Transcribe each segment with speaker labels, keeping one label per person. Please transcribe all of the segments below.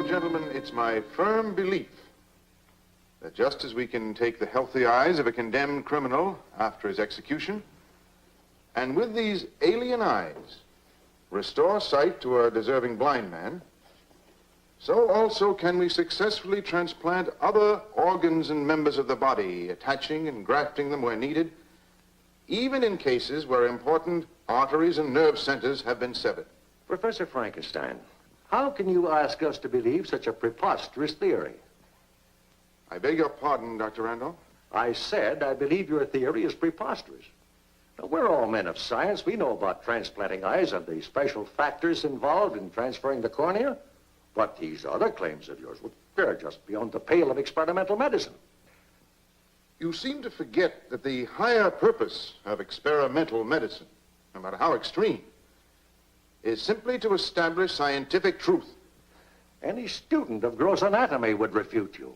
Speaker 1: Gentlemen, it's my firm belief that just as we can take the healthy eyes of a condemned criminal after his execution, and with these alien eyes restore sight to a deserving blind man, so also can we successfully transplant other organs and members of the body, attaching and grafting them where needed, even in cases where important arteries and nerve centers have been severed.
Speaker 2: Professor Frankenstein, how can you ask us to believe such a preposterous theory?
Speaker 1: I beg your pardon, Dr. Randolph.
Speaker 2: I said I believe your theory is preposterous. Now, we're all men of science. We know about transplanting eyes and the special factors involved in transferring the cornea. But these other claims of yours, well, they're just beyond the pale of experimental medicine.
Speaker 1: You seem to forget that the higher purpose of experimental medicine, no matter how extreme, is simply to establish scientific truth.
Speaker 2: Any student of gross anatomy would refute you.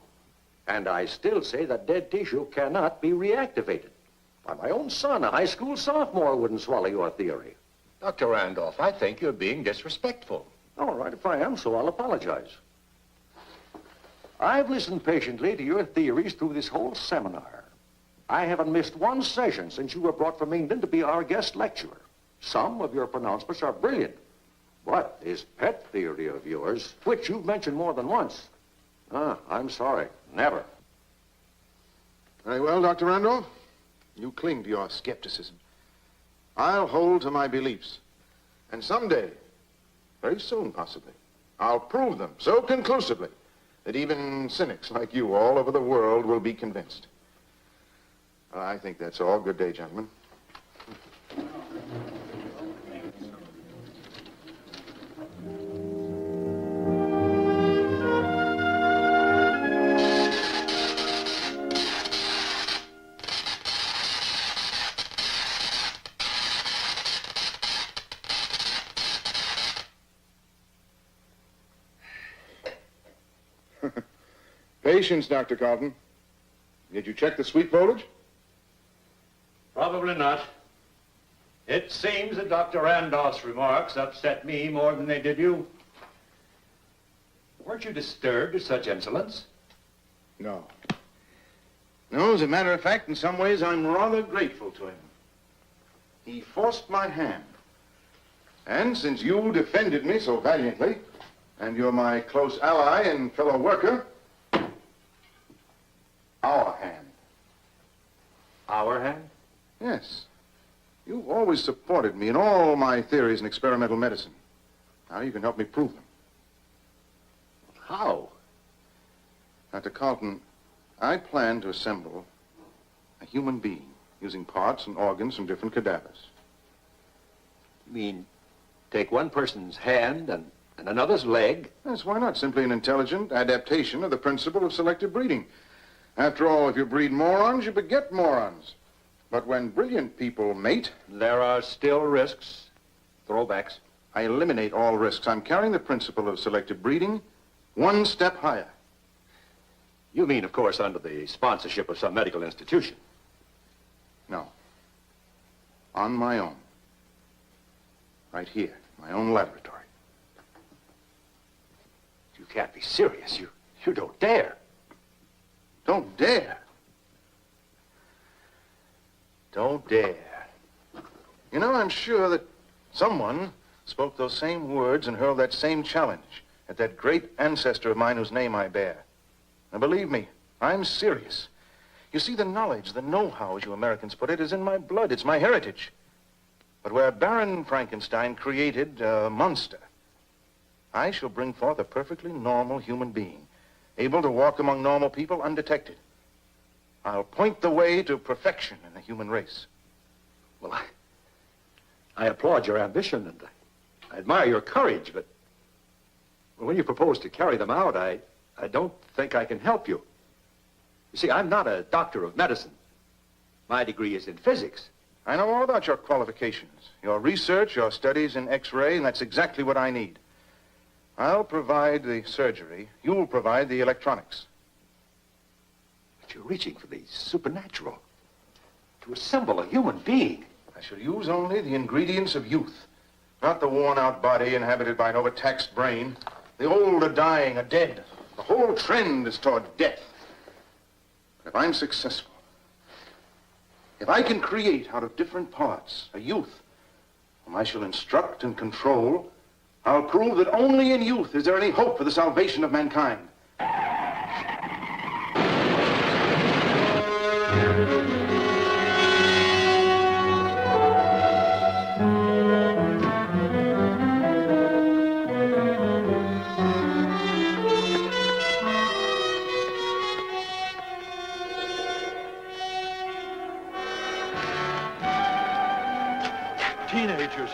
Speaker 2: And I still say that dead tissue cannot be reactivated. Why, my own son, a high school sophomore, wouldn't swallow your theory.
Speaker 3: Dr. Randolph, I think you're being disrespectful.
Speaker 2: All right, if I am, so I'll apologize. I've listened patiently to your theories through this whole seminar. I haven't missed one session since you were brought from England to be our guest lecturer. Some of your pronouncements are brilliant. But this pet theory of yours, which you've mentioned more than once, I'm sorry, never.
Speaker 1: Very well, Dr. Randolph. You cling to your skepticism. I'll hold to my beliefs. And someday, very soon possibly, I'll prove them so conclusively that even cynics like you all over the world will be convinced. I think that's all. Good day, gentlemen. Patience, Dr. Carlton. Did you check the sweet voltage?
Speaker 4: Probably not. It seems that Dr. Randolph's remarks upset me more than they did you. Weren't you disturbed at such insolence?
Speaker 1: No. No, as a matter of fact, in some ways, I'm rather grateful to him. He forced my hand. And since you defended me so valiantly, and you're my close ally and fellow worker, our hand.
Speaker 4: Our hand?
Speaker 1: Yes. You've always supported me in all my theories in experimental medicine. Now you can help me prove them.
Speaker 2: How?
Speaker 1: Dr. Carlton, I plan to assemble a human being using parts and organs from different cadavers.
Speaker 2: You mean take one person's hand and another's leg?
Speaker 1: Yes, why not? Simply an intelligent adaptation of the principle of selective breeding. After all, if you breed morons, you beget morons. But when brilliant people mate,
Speaker 4: There are still risks, throwbacks.
Speaker 1: I eliminate all risks. I'm carrying the principle of selective breeding one step higher.
Speaker 4: You mean, of course, under the sponsorship of some medical institution.
Speaker 1: No. On my own. Right here, my own laboratory.
Speaker 2: You can't be serious. You don't dare.
Speaker 1: Don't dare. Don't dare. You know, I'm sure that someone spoke those same words and hurled that same challenge at that great ancestor of mine whose name I bear. And believe me, I'm serious. You see, the knowledge, the know-how, as you Americans put it, is in my blood. It's my heritage. But where Baron Frankenstein created a monster, I shall bring forth a perfectly normal human being, able to walk among normal people undetected. I'll point the way to perfection in the human race.
Speaker 2: Well, I applaud your ambition and I admire your courage, but when you propose to carry them out, I don't think I can help you. You see, I'm not a doctor of medicine. My degree is in physics.
Speaker 1: I know all about your qualifications, your research, your studies in X-ray, and that's exactly what I need. I'll provide the surgery. You'll provide the electronics.
Speaker 2: But you're reaching for the supernatural. To assemble a human being.
Speaker 1: I shall use only the ingredients of youth, not the worn-out body inhabited by an overtaxed brain. The old are dying, are dead. The whole trend is toward death. But if I'm successful, if I can create out of different parts a youth whom I shall instruct and control, I'll prove that only in youth is there any hope for the salvation of mankind.
Speaker 5: Teenagers,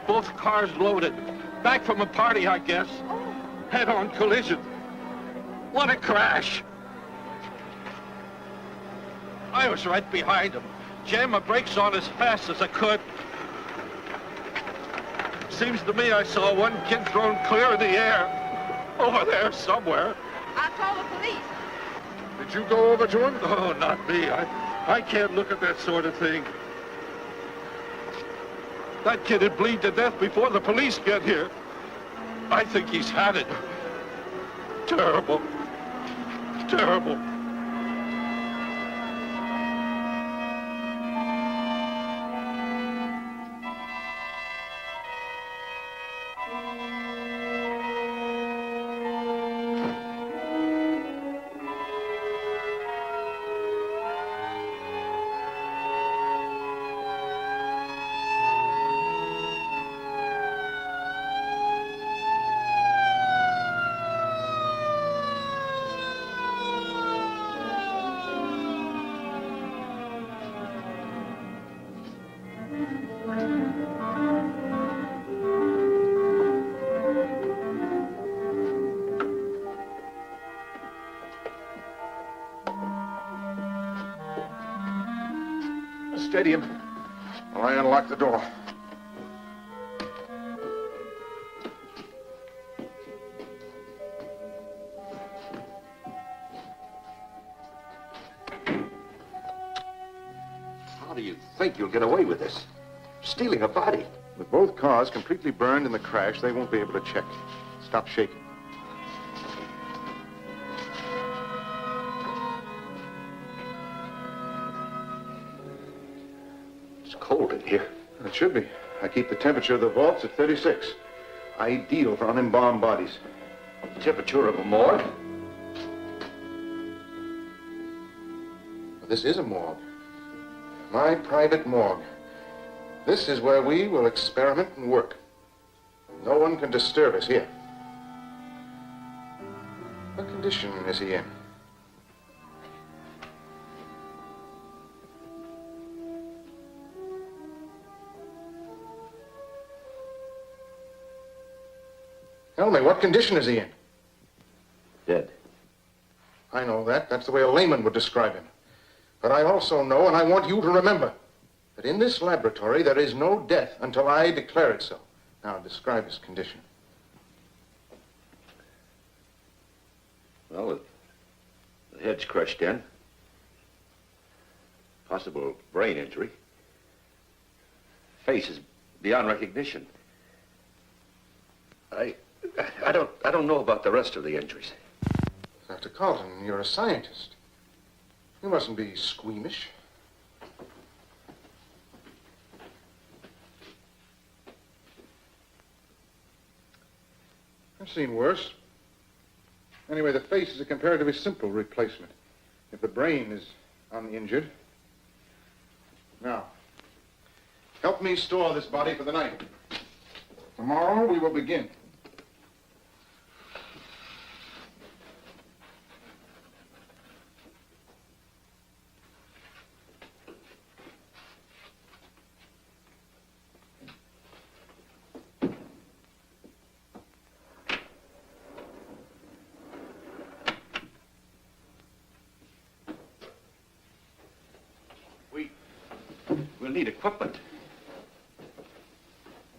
Speaker 5: both cars loaded. Back from a party, I guess. Head-on collision. What a crash. I was right behind them. Jammed my brakes on as fast as I could. Seems to me I saw one kid thrown clear in the air. Over there somewhere.
Speaker 6: I'll call the police.
Speaker 5: Did you go over to him? Oh, not me. I can't look at that sort of thing. That kid would bleed to death before the police get here. I think he's had it. Terrible. Terrible.
Speaker 1: Steady him while I unlock the door.
Speaker 2: How do you think you'll get away with this? Stealing a body.
Speaker 1: With both cars completely burned in the crash, they won't be able to check. Stop shaking.
Speaker 2: It's cold in here.
Speaker 1: It should be. I keep the temperature of the vaults at 36. Ideal for unembalmed bodies.
Speaker 2: Temperature of a morgue?
Speaker 1: This is a morgue. My private morgue. This is where we will experiment and work. No one can disturb us here. What condition is he in? Tell me, what condition is he in?
Speaker 2: Dead.
Speaker 1: I know that. That's the way a layman would describe him. But I also know, and I want you to remember, that in this laboratory there is no death until I declare it so. Now, describe his condition.
Speaker 2: Well, the head's crushed in. Possible brain injury. Face is beyond recognition. I don't know about the rest of the injuries.
Speaker 1: Dr. Carlton, you're a scientist. You mustn't be squeamish. I've seen worse. Anyway, the face is a comparatively simple replacement. If the brain is uninjured. Now, Help me store this body for the night. Tomorrow we will begin.
Speaker 4: We'll need equipment.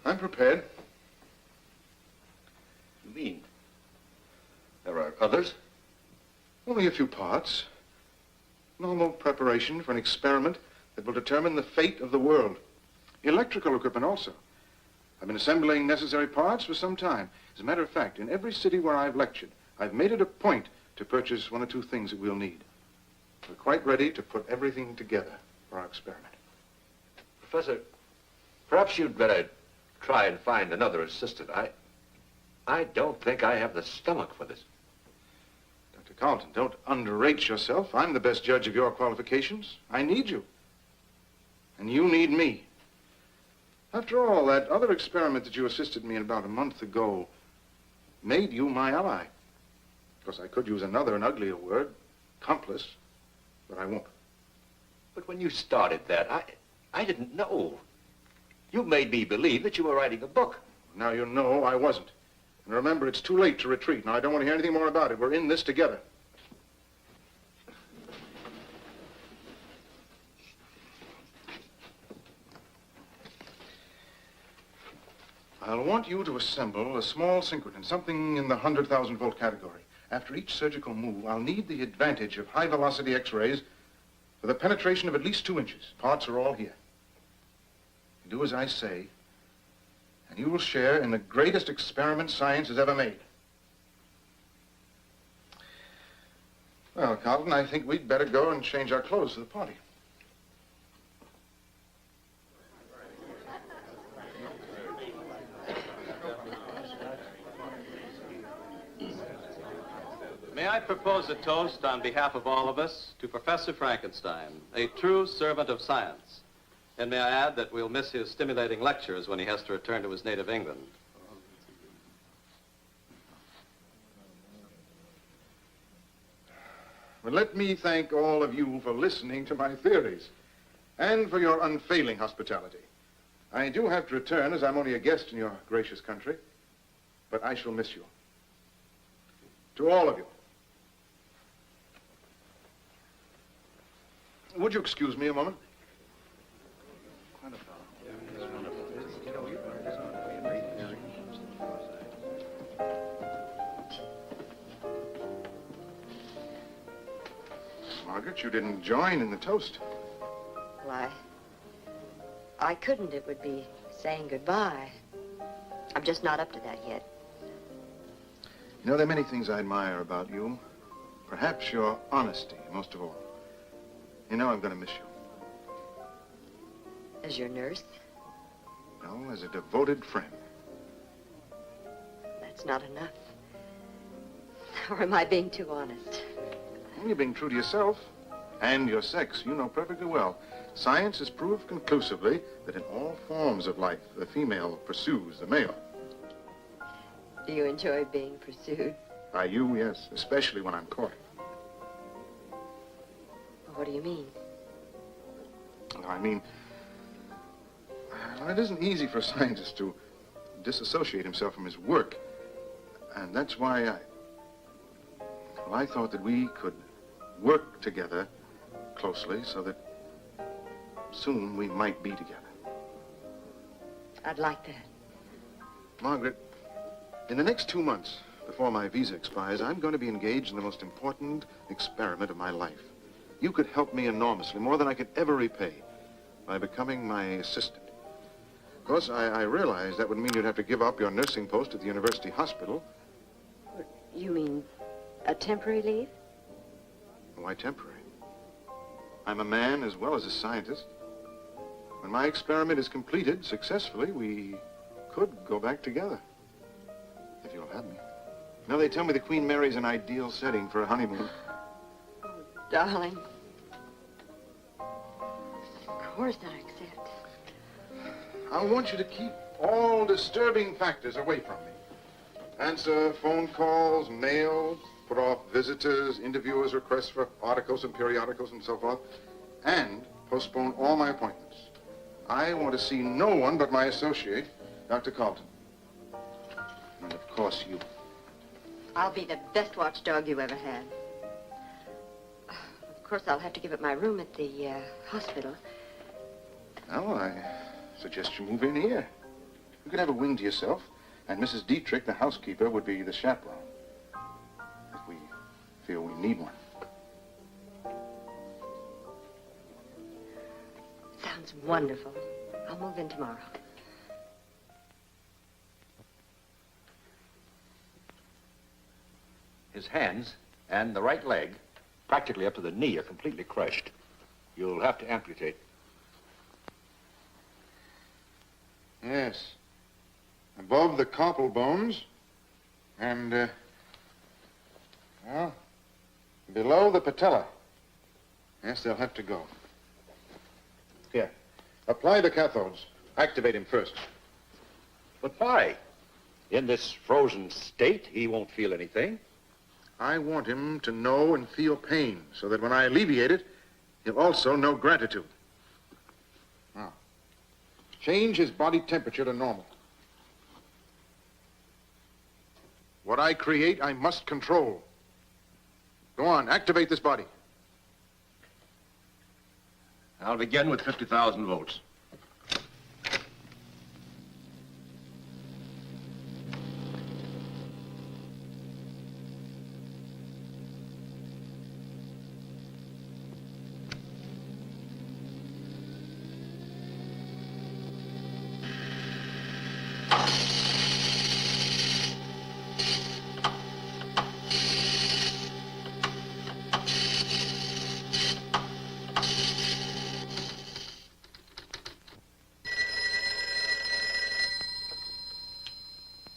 Speaker 1: I'm prepared.
Speaker 4: You mean there are others?
Speaker 1: Only a few parts. Normal preparation for an experiment that will determine the fate of the world. Electrical equipment also. I've been assembling necessary parts for some time. As a matter of fact, in every city where I've lectured, I've made it a point to purchase one or two things that we'll need. We're quite ready to put everything together for our experiment.
Speaker 3: Professor, perhaps you'd better try and find another assistant. I don't think I have the stomach for this.
Speaker 1: Dr. Carlton, don't underrate yourself. I'm the best judge of your qualifications. I need you. And you need me. After all, that other experiment that you assisted me in about a month ago made you my ally. Of course, I could use another and uglier word, accomplice, but I won't.
Speaker 3: But when you started that, I didn't know. You made me believe that you were writing a book.
Speaker 1: Now you know I wasn't. And remember, it's too late to retreat. Now, I don't want to hear anything more about it. We're in this together. I'll want you to assemble a small synchrotron, something in the 100,000-volt category. After each surgical move, I'll need the advantage of high-velocity X-rays for the penetration of at least 2 inches. Parts are all here. You do as I say, and you will share in the greatest experiment science has ever made. Well, Carlton, I think we'd better go and change our clothes for the party.
Speaker 7: May I propose a toast on behalf of all of us to Professor Frankenstein, a true servant of science. And may I add that we'll miss his stimulating lectures when he has to return to his native England.
Speaker 1: Well, let me thank all of you for listening to my theories and for your unfailing hospitality. I do have to return, as I'm only a guest in your gracious country, but I shall miss you. To all of you. Would you excuse me a moment? Margaret, you didn't join in the toast.
Speaker 8: Well, I couldn't. It would be saying goodbye. I'm just not up to that yet.
Speaker 1: You know, there are many things I admire about you. Perhaps your honesty, most of all. You know I'm going to miss you.
Speaker 8: As your nurse?
Speaker 1: No, as a devoted friend.
Speaker 8: That's not enough. Or am I being too honest?
Speaker 1: You're being true to yourself and your sex. You know perfectly well. Science has proved conclusively that in all forms of life, the female pursues the male.
Speaker 8: Do you enjoy being pursued?
Speaker 1: By you, yes, especially when I'm caught.
Speaker 8: What do you mean?
Speaker 1: I mean, it isn't easy for a scientist to disassociate himself from his work. And that's why I thought that we could work together closely so that soon we might be together.
Speaker 8: I'd like that.
Speaker 1: Margaret, in the next 2 months, before my visa expires, I'm going to be engaged in the most important experiment of my life. You could help me enormously, more than I could ever repay, by becoming my assistant. Of course, I realize that would mean you'd have to give up your nursing post at the university hospital.
Speaker 8: You mean a temporary leave?
Speaker 1: Why temporary? I'm a man as well as a scientist. When my experiment is completed successfully, we could go back together, if you'll have me. Now, they tell me the Queen Mary's an ideal setting for a honeymoon.
Speaker 8: Oh, darling. Of course I accept.
Speaker 1: I want you to keep all disturbing factors away from me. Answer phone calls, mails, put off visitors, interviewers' requests for articles and periodicals and so forth, and postpone all my appointments. I want to see no one but my associate, Dr. Carlton. And of course, you.
Speaker 8: I'll be the best watchdog you ever had. Of course, I'll have to give up my room at the hospital.
Speaker 1: Well, I suggest you move in here. You could have a wing to yourself, and Mrs. Dietrich, the housekeeper, would be the chaperone. If we feel we need one.
Speaker 8: Sounds wonderful. I'll move in tomorrow.
Speaker 2: His hands and the right leg, practically up to the knee, are completely crushed. You'll have to amputate.
Speaker 1: Yes. Above the carpal bones and, well, below the patella. Yes, they'll have to go. Here, apply the cathodes. Activate him first.
Speaker 2: But why? In this frozen state, he won't feel anything.
Speaker 1: I want him to know and feel pain so that when I alleviate it, he'll also know gratitude. Now, change his body temperature to normal. What I create, I must control. Go on, activate this body.
Speaker 2: I'll begin with 50,000 volts.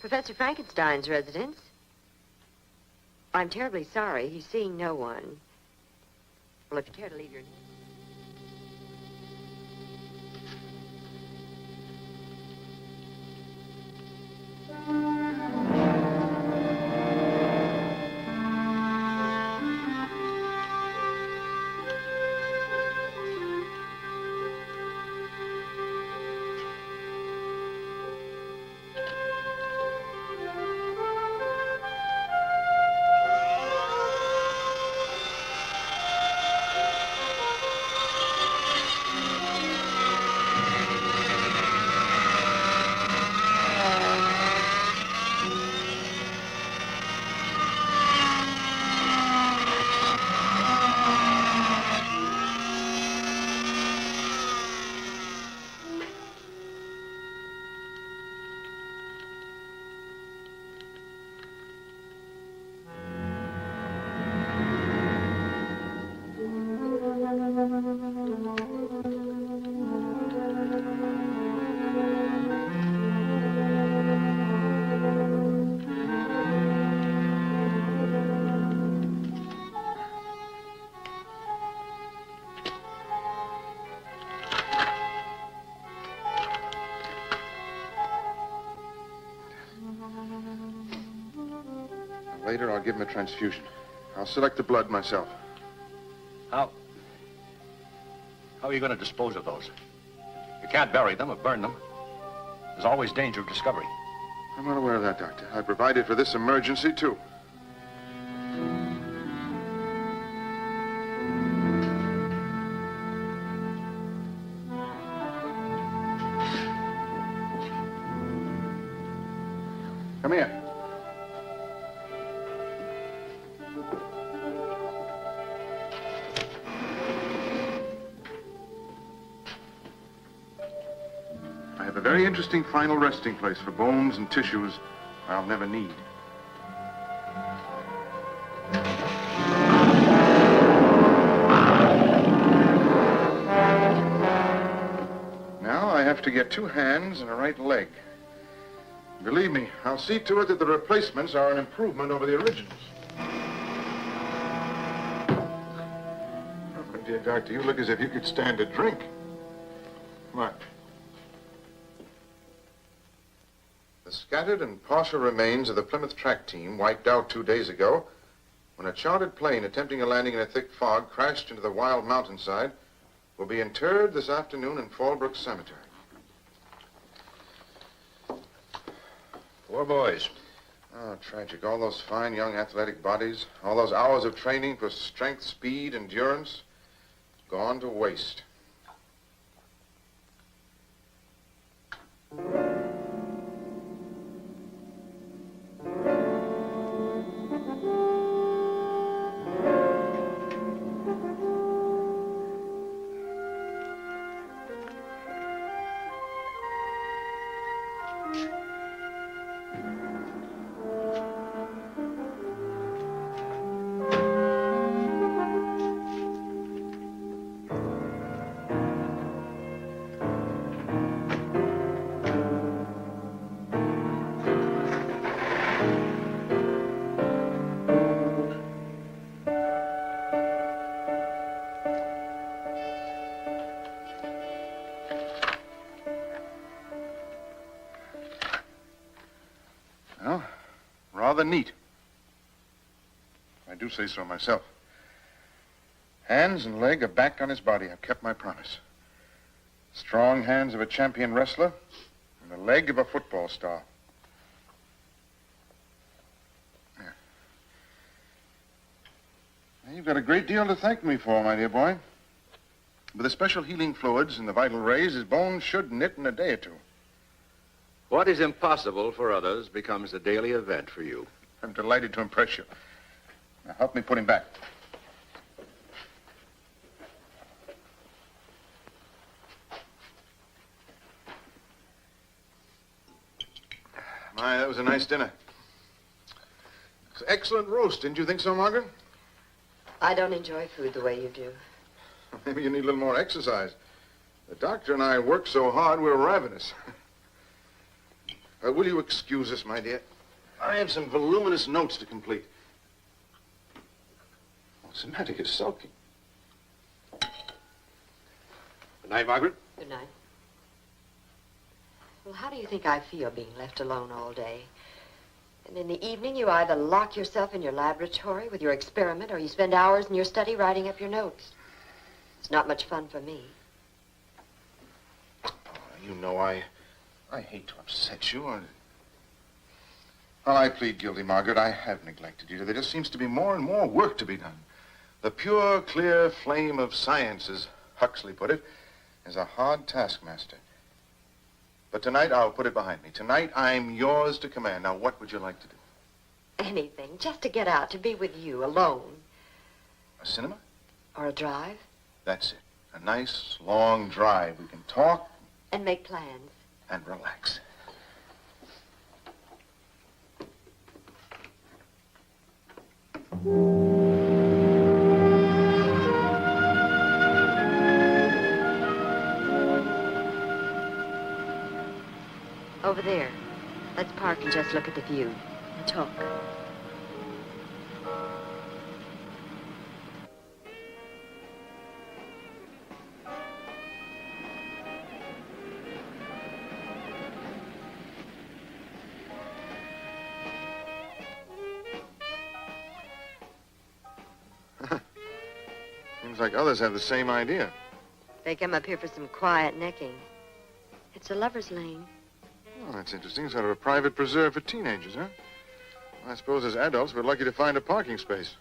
Speaker 8: Professor Frankenstein's residence. I'm terribly sorry. He's seeing no one. Well, if you care to leave your name.
Speaker 1: Later, I'll give him a transfusion. I'll select the blood myself.
Speaker 2: How are you going to dispose of those? You can't bury them or burn them. There's always danger of discovery.
Speaker 1: I'm not aware of that, Doctor. I provided for this emergency, too. Come here. I have a very interesting final resting place for bones and tissues I'll never need. Now I have to get 2 hands and a right leg. Believe me, I'll see to it that the replacements are an improvement over the originals. Oh, dear doctor, you look as if you could stand a drink. Come on. The scattered and partial remains of the Plymouth track team, wiped out 2 days ago, when a chartered plane attempting a landing in a thick fog crashed into the wild mountainside, will be interred this afternoon in Fallbrook Cemetery.
Speaker 3: Poor boys.
Speaker 1: Oh, tragic. All those fine young athletic bodies, all those hours of training for strength, speed, endurance, gone to waste. Well, rather neat. I do say so myself. Hands and leg are back on his body. I've kept my promise. Strong hands of a champion wrestler and the leg of a football star. There. Now, you've got a great deal to thank me for, my dear boy. With the special healing fluids and the vital rays, his bones should knit in a day or two.
Speaker 3: What is impossible for others becomes a daily event for you.
Speaker 1: I'm delighted to impress you. Now, help me put him back. My, that was a nice dinner. It's excellent roast. Didn't you think so, Margaret?
Speaker 8: I don't enjoy food the way you do.
Speaker 1: Maybe you need a little more exercise. The doctor and I work so hard, we're ravenous. Will you excuse us, my dear? I have some voluminous notes to complete. What's the matter? You're sulking.
Speaker 3: Good night, Margaret.
Speaker 8: Good night. Well, how do you think I feel being left alone all day? And in the evening, you either lock yourself in your laboratory with your experiment or you spend hours in your study writing up your notes. It's not much fun for me.
Speaker 1: You know, I hate to upset you. Well, I plead guilty, Margaret. I have neglected you. There just seems to be more and more work to be done. The pure, clear flame of science, as Huxley put it, is a hard taskmaster. But tonight, I'll put it behind me. Tonight, I'm yours to command. Now, what would you like to do?
Speaker 8: Anything, just to get out, to be with you, alone.
Speaker 1: A cinema?
Speaker 8: Or a drive.
Speaker 1: That's it. A nice, long drive. We can talk.
Speaker 8: And make plans.
Speaker 1: And relax.
Speaker 8: Over there. Let's park and just look at the view and talk.
Speaker 1: Seems like others have the same idea.
Speaker 8: They come up here for some quiet necking. It's a lover's lane.
Speaker 1: Oh, that's interesting. Sort of a private preserve for teenagers, huh? I suppose as adults, we're lucky to find a parking space.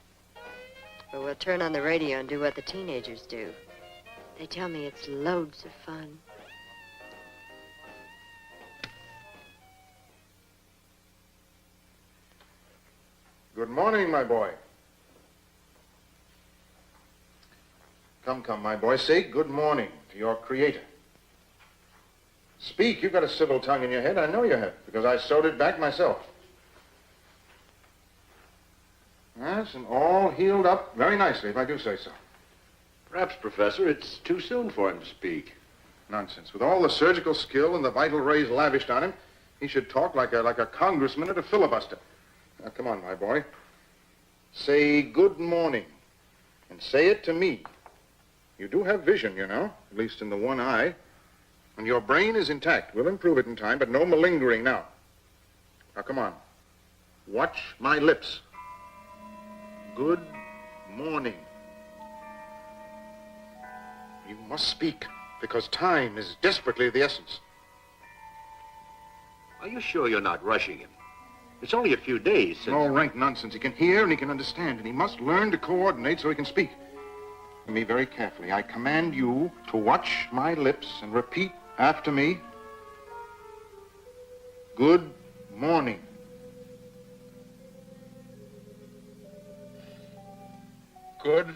Speaker 8: But we'll turn on the radio and do what the teenagers do. They tell me it's loads of fun.
Speaker 1: Good morning, my boy. Come, my boy. Say good morning to your creator. Speak. You've got a civil tongue in your head. I know you have, because I sewed it back myself. Yes, and all healed up very nicely, if I do say so.
Speaker 3: Perhaps, Professor, it's too soon for him to speak.
Speaker 1: Nonsense. With all the surgical skill and the vital rays lavished on him, he should talk like a congressman at a filibuster. Now, come on, my boy. Say good morning, and say it to me. You do have vision, you know, at least in the one eye. And your brain is intact. We'll improve it in time, but no malingering now. Now, come on. Watch my lips. Good morning. You must speak, because time is desperately of the essence.
Speaker 3: Are you sure you're not rushing him? It's only a few days since...
Speaker 1: No rank nonsense. He can hear and he can understand, and he must learn to coordinate so he can speak. Hear me very carefully. I command you to watch my lips and repeat after me. Good morning.
Speaker 5: Good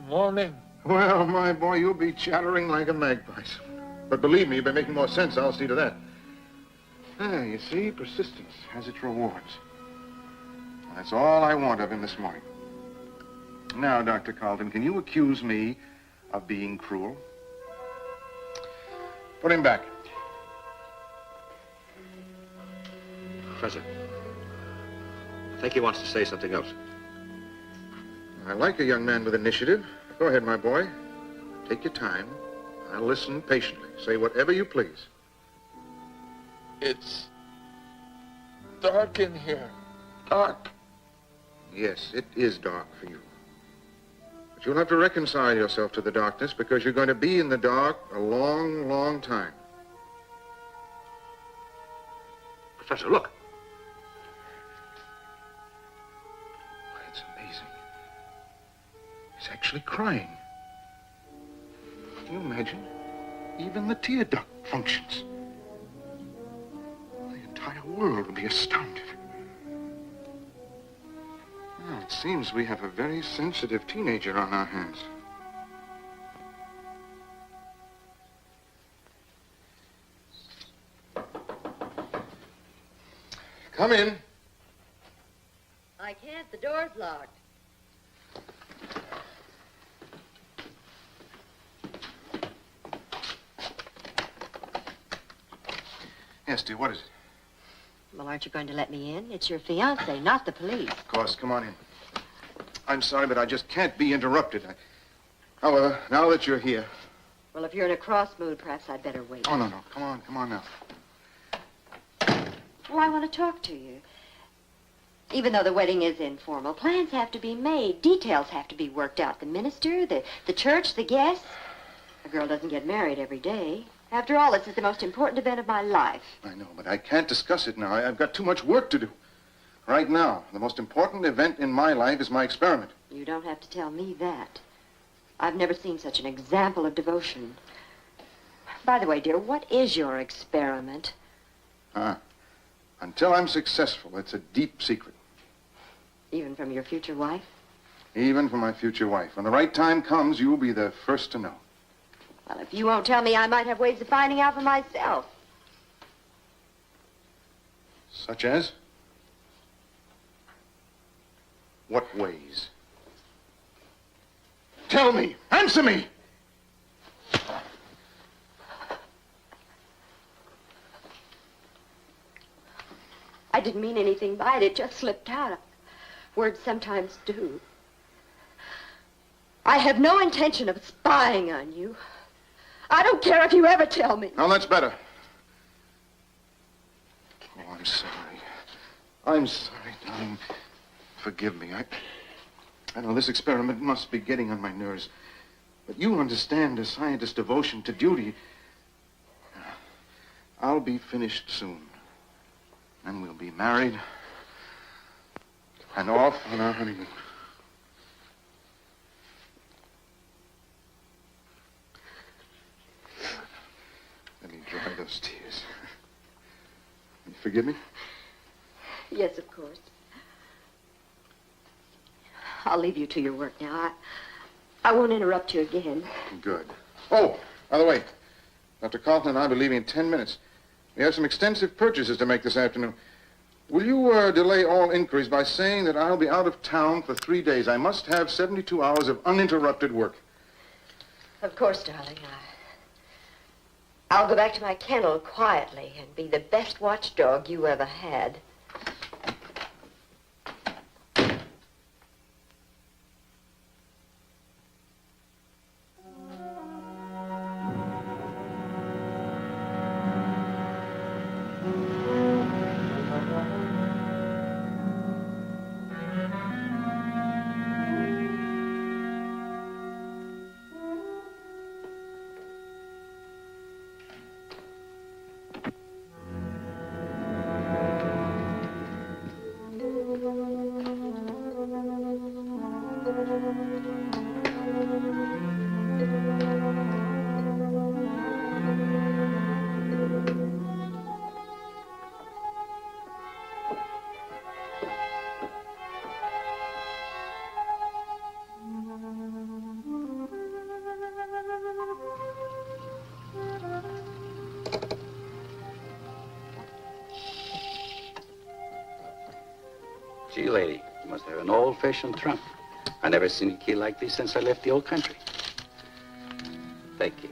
Speaker 5: morning.
Speaker 1: Well, my boy, you'll be chattering like a magpie. But believe me, you've been making more sense. I'll see to that. You see, persistence has its rewards. That's all I want of him this morning. Now, Dr. Carlton, can you accuse me of being cruel? Put him back.
Speaker 3: Professor, I think he wants to say something else.
Speaker 1: I like a young man with initiative. Go ahead, my boy. Take your time. I'll listen patiently. Say whatever you please.
Speaker 5: It's dark in here. Dark.
Speaker 1: Yes, it is dark for you. But you'll have to reconcile yourself to the darkness because you're going to be in the dark a long, long time.
Speaker 3: Professor, look.
Speaker 1: It's amazing. He's actually crying. Can you imagine? Even the tear duct functions. The entire world would be astounded. Well, it seems we have a very sensitive teenager on our hands. Come in.
Speaker 8: I can't. The door's locked.
Speaker 1: Yes, dear, what is it?
Speaker 8: Well, aren't you going to let me in? It's your fiancé, not the police.
Speaker 1: Of course, come on in. I'm sorry, but I just can't be interrupted. However, now that you're here...
Speaker 8: Well, if you're in a cross mood, perhaps I'd better wait.
Speaker 1: Oh, no. Come on now.
Speaker 8: Well, I want to talk to you. Even though the wedding is informal, plans have to be made. Details have to be worked out. The minister, the church, the guests. A girl doesn't get married every day. After all, this is the most important event of my life.
Speaker 1: I know, but I can't discuss it now. I've got too much work to do. Right now, the most important event in my life is my experiment.
Speaker 8: You don't have to tell me that. I've never seen such an example of devotion. By the way, dear, what is your experiment?
Speaker 1: Until I'm successful, it's a deep secret.
Speaker 8: Even from your future wife?
Speaker 1: Even from my future wife. When the right time comes, you'll be the first to know.
Speaker 8: Well, if you won't tell me, I might have ways of finding out for myself.
Speaker 1: Such as? What ways? Tell me! Answer me!
Speaker 8: I didn't mean anything by it. It just slipped out. Words sometimes do. I have no intention of spying on you. I don't care if you ever tell me.
Speaker 1: Now, that's better. Oh, I'm sorry. I'm sorry, darling. Forgive me. I know this experiment must be getting on my nerves. But you understand a scientist's devotion to duty. I'll be finished soon. And we'll be married and off on our honeymoon. Let me dry those tears. You forgive me?
Speaker 8: Yes, of course. I'll leave you to your work now. I won't interrupt you again.
Speaker 1: Good. Oh, by the way, Dr. Carlton and I will be leaving in 10 minutes. We have some extensive purchases to make this afternoon. Will you delay all inquiries by saying that I'll be out of town for 3 days? I must have 72 hours of uninterrupted work.
Speaker 8: Of course, darling. I'll go back to my kennel quietly and be the best watchdog you ever had.
Speaker 9: Gee, lady, you must have an old-fashioned trunk. I never seen a key like this since I left the old country. Thank you.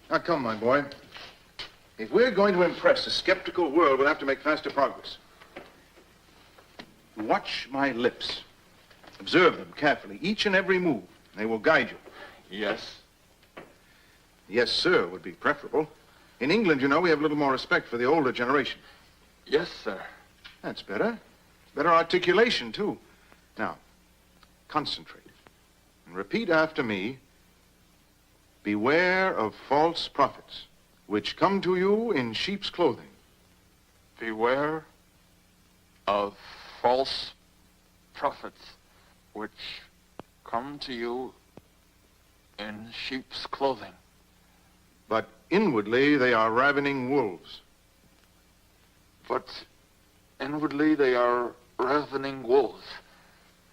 Speaker 1: Now, come, my boy. If we're going to impress a skeptical world, we'll have to make faster progress. Watch my lips. Observe them carefully, each and every move. They will guide you.
Speaker 5: Yes.
Speaker 1: Yes, sir, would be preferable. In England, you know, we have a little more respect for the older generation.
Speaker 5: Yes, sir.
Speaker 1: That's better. Better articulation, too. Now, concentrate. And repeat after me. Beware of false prophets, which come to you in sheep's clothing.
Speaker 5: Beware of false prophets, which come to you in sheep's clothing.
Speaker 1: But inwardly they are ravening wolves.
Speaker 5: But inwardly they are ravening wolves.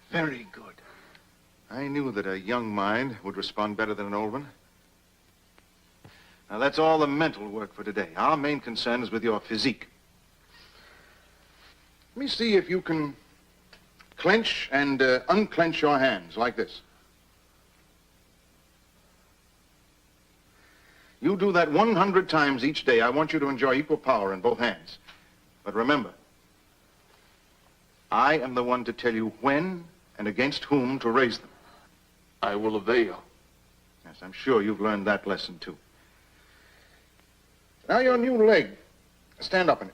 Speaker 1: Very good. I knew that a young mind would respond better than an old one. Now, that's all the mental work for today. Our main concern is with your physique. Let me see if you can clench and unclench your hands like this. You do that 100 times each day. I want you to enjoy equal power in both hands. But remember, I am the one to tell you when and against whom to raise them.
Speaker 5: I will obey you.
Speaker 1: Yes, I'm sure you've learned that lesson, too. Now your new leg. Stand up in it.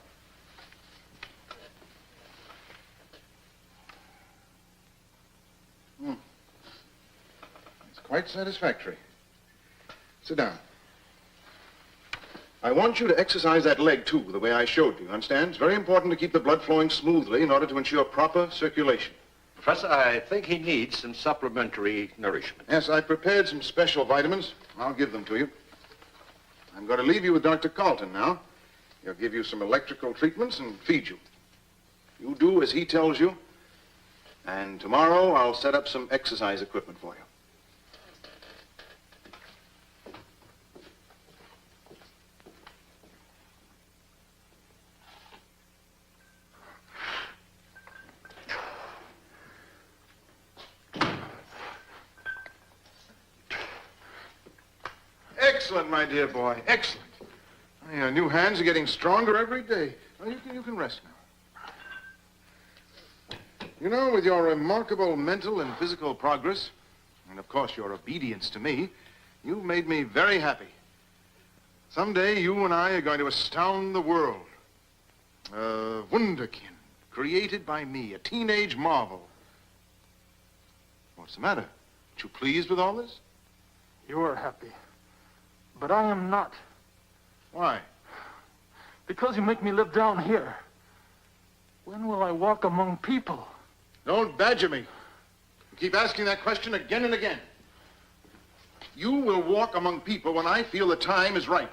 Speaker 1: It's quite satisfactory. Sit down. I want you to exercise that leg, too, the way I showed you. Understand? It's very important to keep the blood flowing smoothly in order to ensure proper circulation.
Speaker 2: Professor, I think he needs some supplementary nourishment.
Speaker 1: Yes, I prepared some special vitamins. I'll give them to you. I'm going to leave you with Dr. Carlton now. He'll give you some electrical treatments and feed you. You do as he tells you, and tomorrow I'll set up some exercise equipment for you. Excellent, my dear boy. Excellent. Your new hands are getting stronger every day. Well, you can rest now. You know, with your remarkable mental and physical progress, and of course your obedience to me, you've made me very happy. Someday you and I are going to astound the world. A wunderkind, created by me, a teenage marvel. What's the matter? Aren't you pleased with all this?
Speaker 5: You are happy. But I am not.
Speaker 1: Why?
Speaker 5: Because you make me live down here. When will I walk among people?
Speaker 1: Don't badger me. You keep asking that question again and again. You will walk among people when I feel the time is right.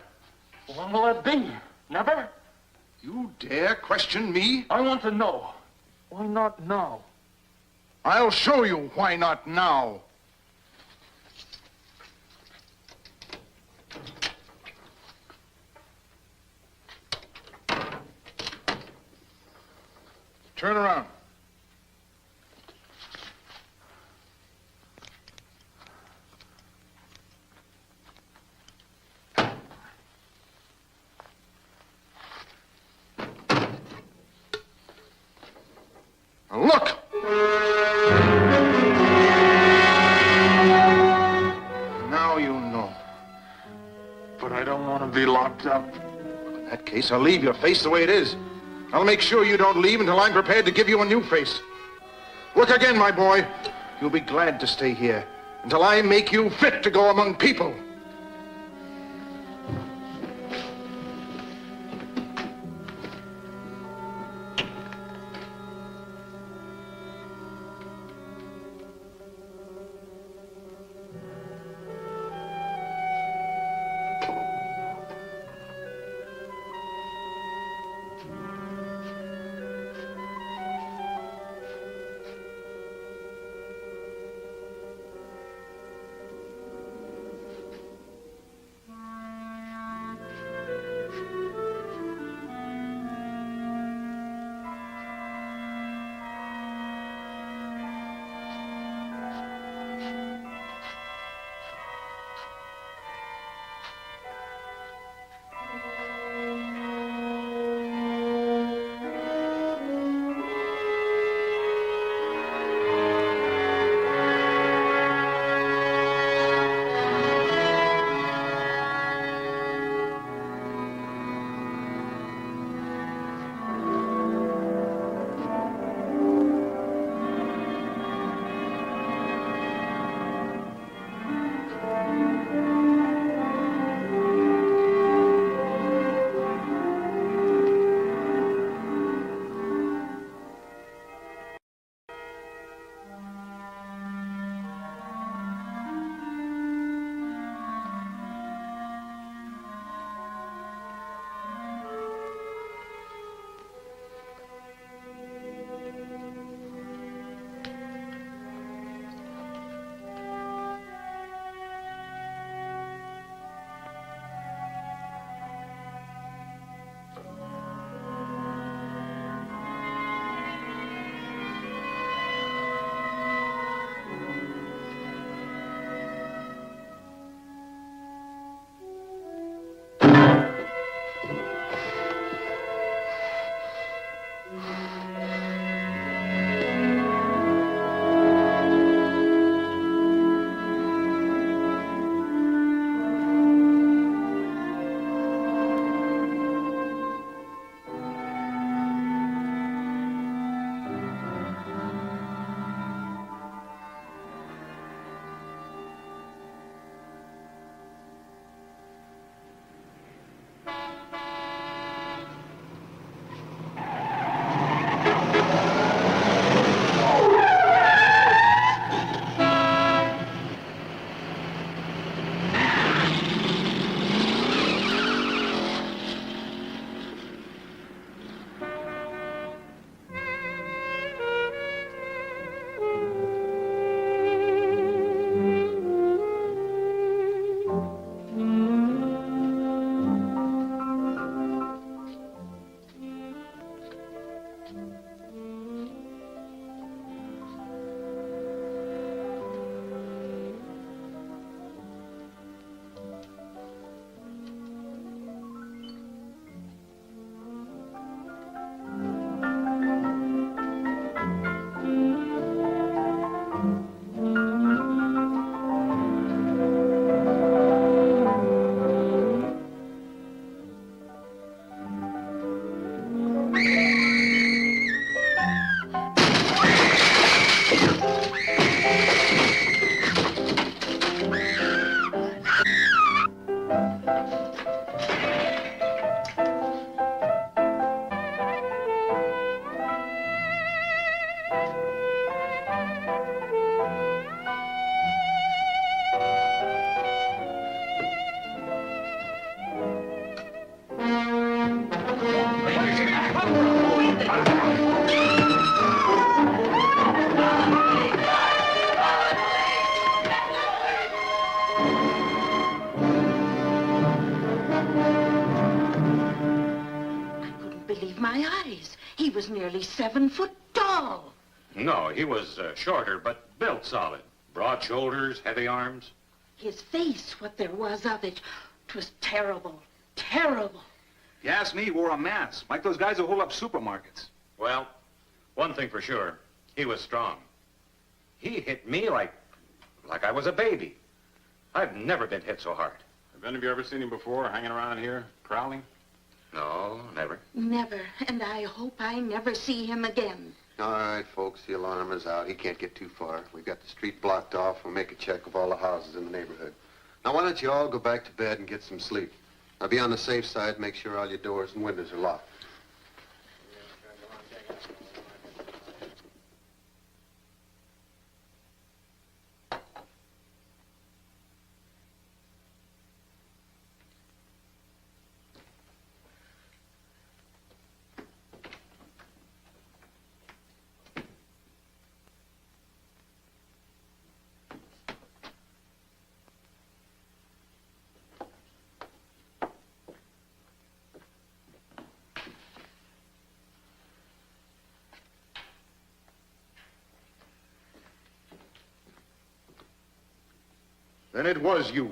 Speaker 5: When will that be? Never?
Speaker 1: You dare question me?
Speaker 5: I want to know. Why not now?
Speaker 1: I'll show you why not now. Turn around. Now look! Now you know.
Speaker 5: But I don't want to be locked up.
Speaker 1: In that case, I'll leave your face the way it is. I'll make sure you don't leave until I'm prepared to give you a new face. Look again, my boy. You'll be glad to stay here until I make you fit to go among people.
Speaker 10: my eyes. He was nearly 7 foot tall.
Speaker 4: No, he was shorter, but built solid. Broad shoulders, heavy arms.
Speaker 10: His face, what there was of it, 'twas terrible, terrible.
Speaker 11: If you ask me, he wore a mask, like those guys who hold up supermarkets.
Speaker 4: Well, one thing for sure, he was strong. He hit me like I was a baby. I've never been hit so hard.
Speaker 11: Have any of you ever seen him before, hanging around here, prowling?
Speaker 4: No, never.
Speaker 10: Never, and I hope I never see him again.
Speaker 12: All right, folks, the alarm is out. He can't get too far. We've got the street blocked off. We'll make a check of all the houses in the neighborhood. Now, why don't you all go back to bed and get some sleep? Now, be on the safe side. Make sure all your doors and windows are locked.
Speaker 1: Then it was you.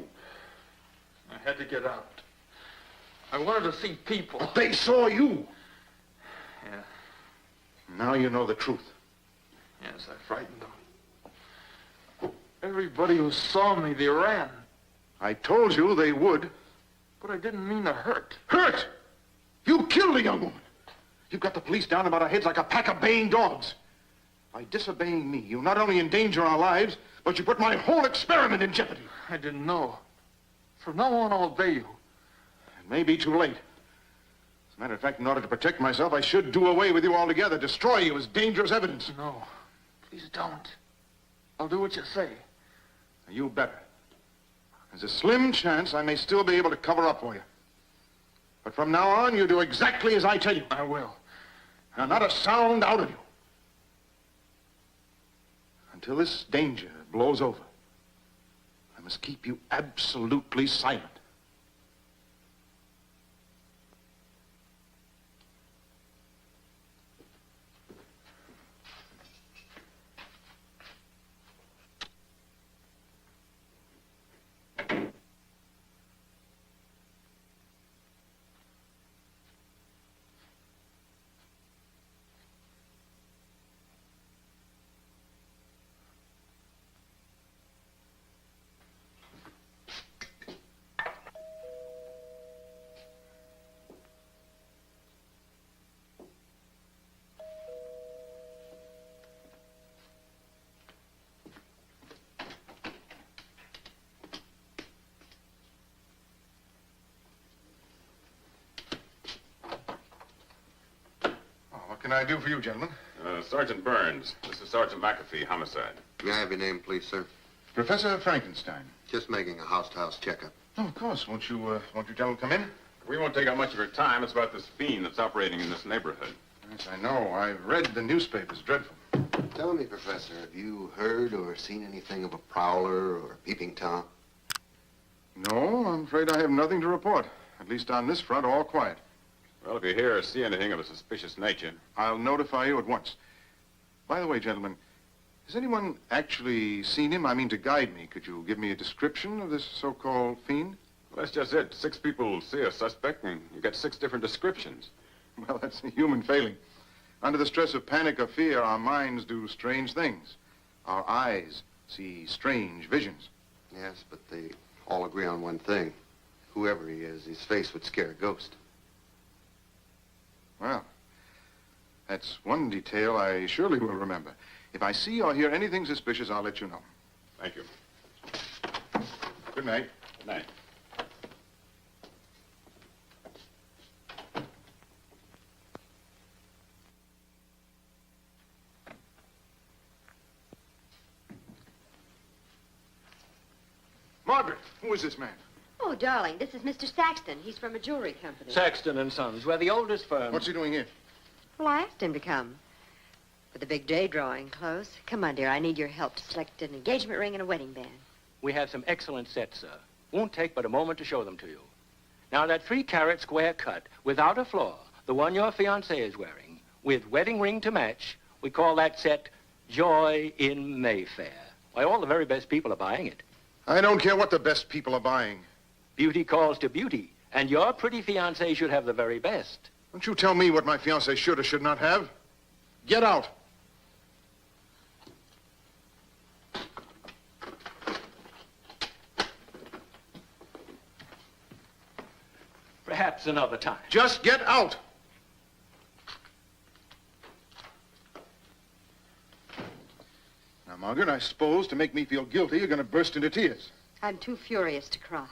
Speaker 5: I had to get out. I wanted to see people.
Speaker 1: But they saw you.
Speaker 5: Yeah.
Speaker 1: Now you know the truth.
Speaker 5: Yes, I frightened them. Everybody who saw me, they ran.
Speaker 1: I told you they would.
Speaker 5: But I didn't mean to hurt.
Speaker 1: Hurt? You killed a young woman. You've got the police down about our heads like a pack of baying dogs. By disobeying me, you not only endanger our lives, but you put my whole experiment in jeopardy.
Speaker 5: I didn't know. From now on, I'll obey you.
Speaker 1: It may be too late. As a matter of fact, in order to protect myself, I should do away with you altogether, destroy you as dangerous evidence.
Speaker 5: No, please don't. I'll do what you say.
Speaker 1: You better. There's a slim chance I may still be able to cover up for you. But from now on, you do exactly as I tell you.
Speaker 5: I will.
Speaker 1: Now, not a sound out of you. Until this danger blows over, I must keep you absolutely silent. What can I do for you, gentlemen?
Speaker 11: Sergeant Burns. This is Sergeant McAfee, homicide.
Speaker 12: May I have your name, please, sir?
Speaker 1: Professor Frankenstein.
Speaker 12: Just making a house-to-house checkup.
Speaker 1: Oh, of course. Won't you gentlemen come in?
Speaker 11: We won't take up much of your time. It's about this fiend that's operating in this neighborhood.
Speaker 1: Yes, I know. I've read the newspapers. Dreadful.
Speaker 12: Tell me, Professor, have you heard or seen anything of a prowler or a peeping Tom?
Speaker 1: No, I'm afraid I have nothing to report. At least on this front, all quiet.
Speaker 11: Well, if you hear or see anything of a suspicious nature...
Speaker 1: I'll notify you at once. By the way, gentlemen, has anyone actually seen him? I mean, to guide me, could you give me a description of this so-called fiend?
Speaker 11: Well, that's just it. 6 people see a suspect, and you get 6 different descriptions.
Speaker 1: Well, that's a human failing. Under the stress of panic or fear, our minds do strange things. Our eyes see strange visions.
Speaker 12: Yes, but they all agree on one thing. Whoever he is, his face would scare a ghost.
Speaker 1: Well, that's one detail I surely will remember. If I see or hear anything suspicious, I'll let you know.
Speaker 11: Thank you.
Speaker 1: Good night.
Speaker 11: Good night.
Speaker 1: Margaret, who is this man?
Speaker 8: Oh, darling, this is Mr. Saxton. He's from a jewelry company.
Speaker 13: Saxton and Sons. We're the oldest firm.
Speaker 1: What's he doing here?
Speaker 8: Well, I asked him to come. With the big day drawing close. Come on, dear. I need your help to select an engagement ring and a wedding band.
Speaker 13: We have some excellent sets, sir. Won't take but a moment to show them to you. Now, that 3-carat square cut, without a flaw, the one your fiancée is wearing, with wedding ring to match. We call that set Joy in Mayfair. Why, all the very best people are buying it.
Speaker 1: I don't care what the best people are buying.
Speaker 13: Beauty calls to beauty, and your pretty fiancée should have the very best.
Speaker 1: Don't you tell me what my fiancée should or should not have. Get out.
Speaker 13: Perhaps another time.
Speaker 1: Just get out. Now, Margaret, I suppose to make me feel guilty, you're going to burst into tears.
Speaker 8: I'm too furious to cry.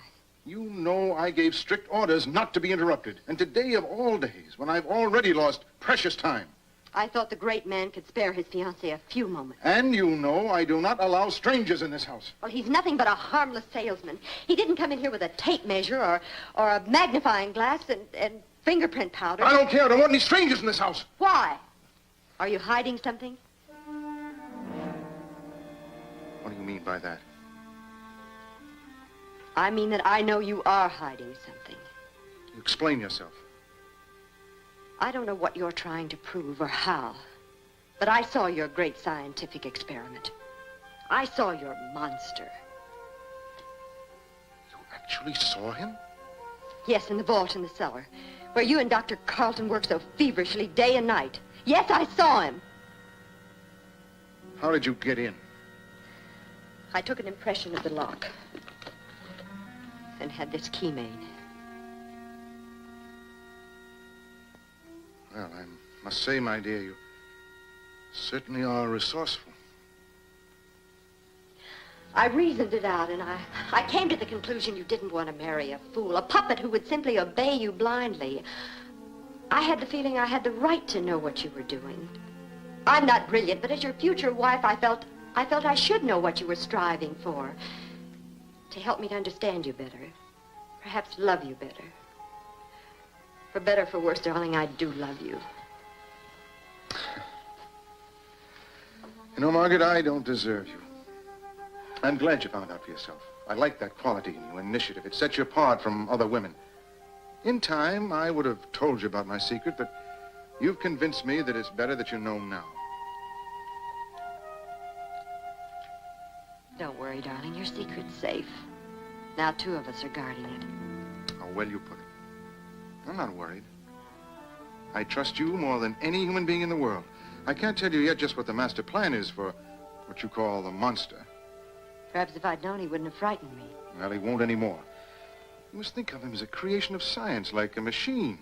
Speaker 1: You know I gave strict orders not to be interrupted. And today of all days, when I've already lost precious time.
Speaker 8: I thought the great man could spare his fiancée a few moments.
Speaker 1: And you know I do not allow strangers in this house.
Speaker 8: Well, he's nothing but a harmless salesman. He didn't come in here with a tape measure or a magnifying glass and fingerprint powder.
Speaker 1: I don't care. I don't want any strangers in this house.
Speaker 8: Why? Are you hiding something?
Speaker 1: What do you mean by that?
Speaker 8: I mean that I know you are hiding something.
Speaker 1: You explain yourself.
Speaker 8: I don't know what you're trying to prove or how, but I saw your great scientific experiment. I saw your monster.
Speaker 1: You actually saw him?
Speaker 8: Yes, in the vault in the cellar, where you and Dr. Carlton work so feverishly day and night. Yes, I saw him.
Speaker 1: How did you get in?
Speaker 8: I took an impression of the lock and had this key made.
Speaker 1: Well, I must say, my dear, you certainly are resourceful.
Speaker 8: I reasoned it out, and I came to the conclusion you didn't want to marry a fool, a puppet who would simply obey you blindly. I had the feeling I had the right to know what you were doing. I'm not brilliant, but as your future wife, I felt I should know what you were striving for. To help me to understand you better. Perhaps love you better. For better or for worse, darling, I do love you.
Speaker 1: You know, Margaret, I don't deserve you. I'm glad you found out for yourself. I like that quality in you, initiative. It sets you apart from other women. In time, I would have told you about my secret, but you've convinced me that it's better that you know now.
Speaker 8: Don't worry, darling. Your secret's safe. Now 2 of us are guarding it.
Speaker 1: How well you put it. I'm not worried. I trust you more than any human being in the world. I can't tell you yet just what the master plan is for what you call the monster.
Speaker 8: Perhaps if I'd known, he wouldn't have frightened me.
Speaker 1: Well, he won't anymore. You must think of him as a creation of science, like a machine.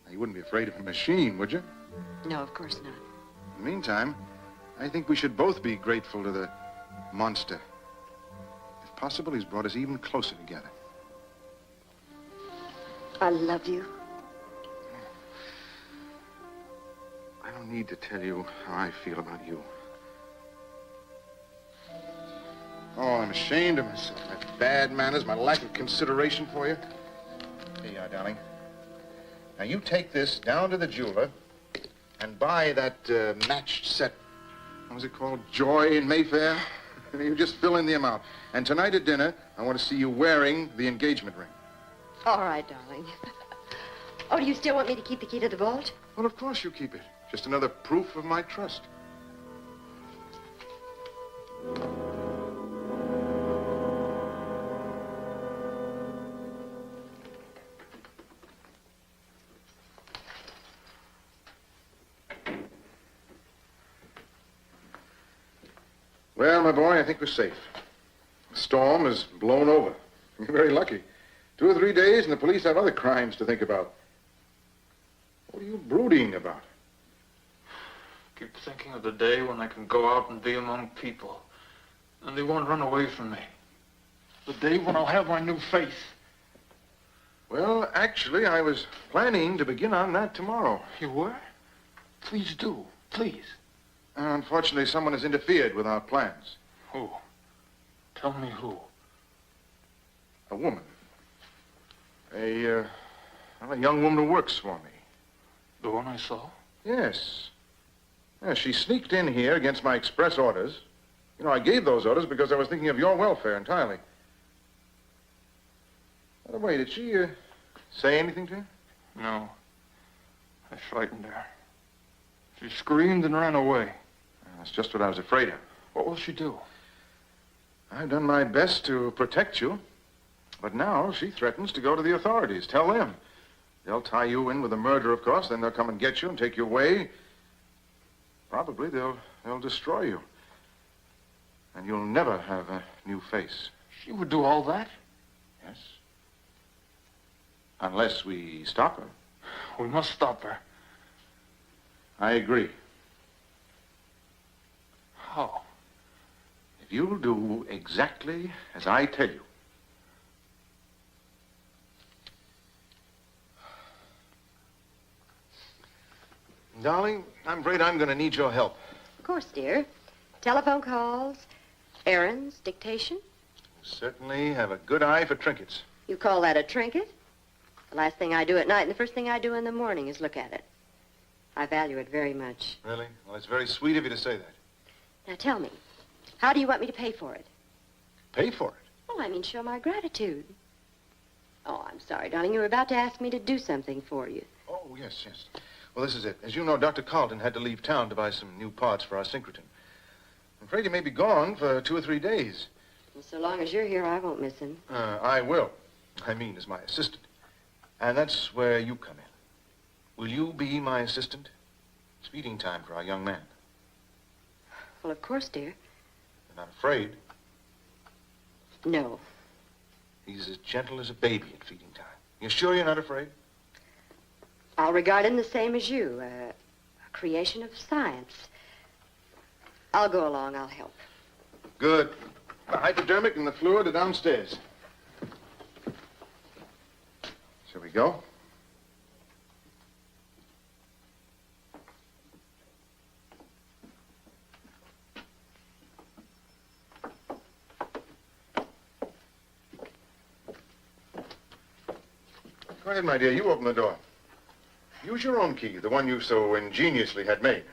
Speaker 1: Now, you wouldn't be afraid of a machine, would you?
Speaker 8: No, of course not.
Speaker 1: In the meantime, I think we should both be grateful to the monster. If possible, he's brought us even closer together.
Speaker 8: I love you.
Speaker 1: I don't need to tell you how I feel about you. Oh, I'm ashamed of myself. My bad manners, my lack of consideration for you. Here you are, darling. Now, you take this down to the jeweler and buy that matched set. What was it called? Joy in Mayfair? You just fill in the amount. And tonight at dinner, I want to see you wearing the engagement ring.
Speaker 8: All right, darling. Oh, do you still want me to keep the key to the vault?
Speaker 1: Well, of course you keep it. Just another proof of my trust. Well, my boy, I think we're safe. The storm is blown over. You're very lucky. 2 or 3 days, and the police have other crimes to think about. What are you brooding about?
Speaker 14: Keep thinking of the day when I can go out and be among people, and they won't run away from me. The day when I'll have my new faith.
Speaker 1: Well, actually, I was planning to begin on that tomorrow.
Speaker 14: You were? Please do. Please.
Speaker 1: Unfortunately, someone has interfered with our plans.
Speaker 14: Who? Tell me who.
Speaker 1: A woman. A young woman who works for me.
Speaker 14: The one I saw?
Speaker 1: Yes. Yeah, she sneaked in here against my express orders. You know, I gave those orders because I was thinking of your welfare entirely. By the way, did she say anything to you?
Speaker 14: No. I frightened her. She screamed and ran away.
Speaker 1: That's just what I was afraid of.
Speaker 14: What will she do?
Speaker 1: I've done my best to protect you, but now she threatens to go to the authorities. Tell them. They'll tie you in with a murder, of course, then they'll come and get you and take you away. Probably they'll destroy you. And you'll never have a new face.
Speaker 14: She would do all that?
Speaker 1: Yes. Unless we stop her.
Speaker 14: We must stop her.
Speaker 1: I agree.
Speaker 14: How?
Speaker 1: If you'll do exactly as I tell you. Darling, I'm afraid I'm going to need your help.
Speaker 8: Of course, dear. Telephone calls, errands, dictation.
Speaker 1: You certainly have a good eye for trinkets.
Speaker 8: You call that a trinket? The last thing I do at night and the first thing I do in the morning is look at it. I value it very much.
Speaker 1: Really? Well, it's very sweet of you to say that.
Speaker 8: Now tell me, how do you want me to pay for it?
Speaker 1: Pay for it?
Speaker 8: Well, I mean, show my gratitude. Oh, I'm sorry, darling. You were about to ask me to do something for you.
Speaker 1: Oh, yes, yes. Well, this is it. As you know, Dr. Carlton had to leave town to buy some new parts for our synchrotron. I'm afraid he may be gone for 2 or 3 days.
Speaker 8: Well, so long as you're here, I won't miss him.
Speaker 1: I will. I mean, as my assistant. And that's where you come in. Will you be my assistant? It's feeding time for our young man.
Speaker 8: Well, of course, dear.
Speaker 1: You're not afraid?
Speaker 8: No.
Speaker 1: He's as gentle as a baby at feeding time. You're sure you're not afraid?
Speaker 8: I'll regard him the same as you, a creation of science. I'll go along. I'll help.
Speaker 1: Good. The hypodermic and the fluid are downstairs. Shall we go? Go ahead, my dear. You open the door. Use your own key, the one you so ingeniously had made.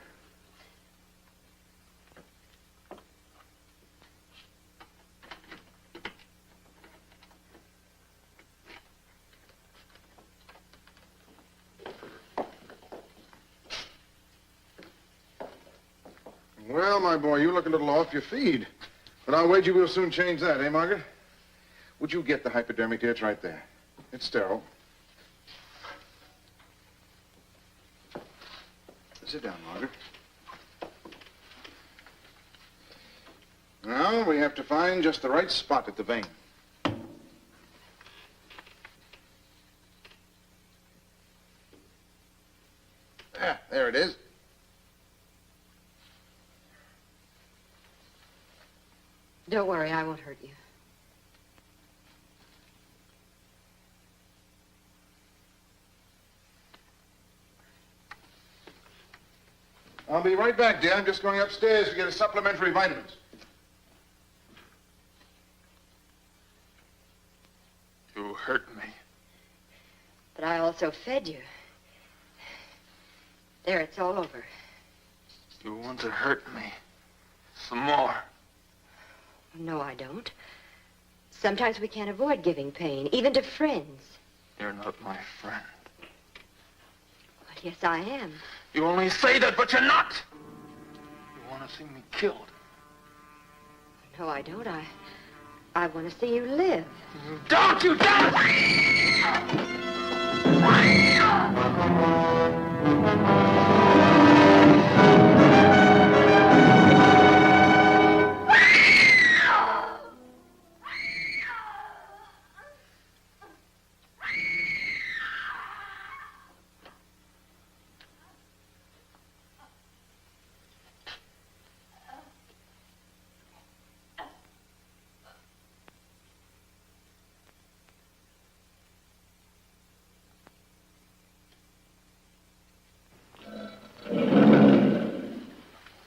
Speaker 1: Well, my boy, you look a little off your feed. But I'll wager we'll soon change that, eh, Margaret? Would you get the hypodermic, dear? It's right there. It's sterile. Sit down, Margaret. Now, we have to find just the right spot at the vein. There it is.
Speaker 8: Don't worry, I won't hurt you.
Speaker 1: I'll be right back, dear. I'm just going upstairs to get a supplementary vitamins.
Speaker 14: You hurt me.
Speaker 8: But I also fed you. There, it's all over.
Speaker 14: You want to hurt me. Some more.
Speaker 8: No, I don't. Sometimes we can't avoid giving pain, even to friends.
Speaker 14: You're not my friend.
Speaker 8: But yes, I am.
Speaker 14: You only say that, but you're not. You want to see me killed.
Speaker 8: No, I don't. I want to see you live.
Speaker 14: Don't you don't!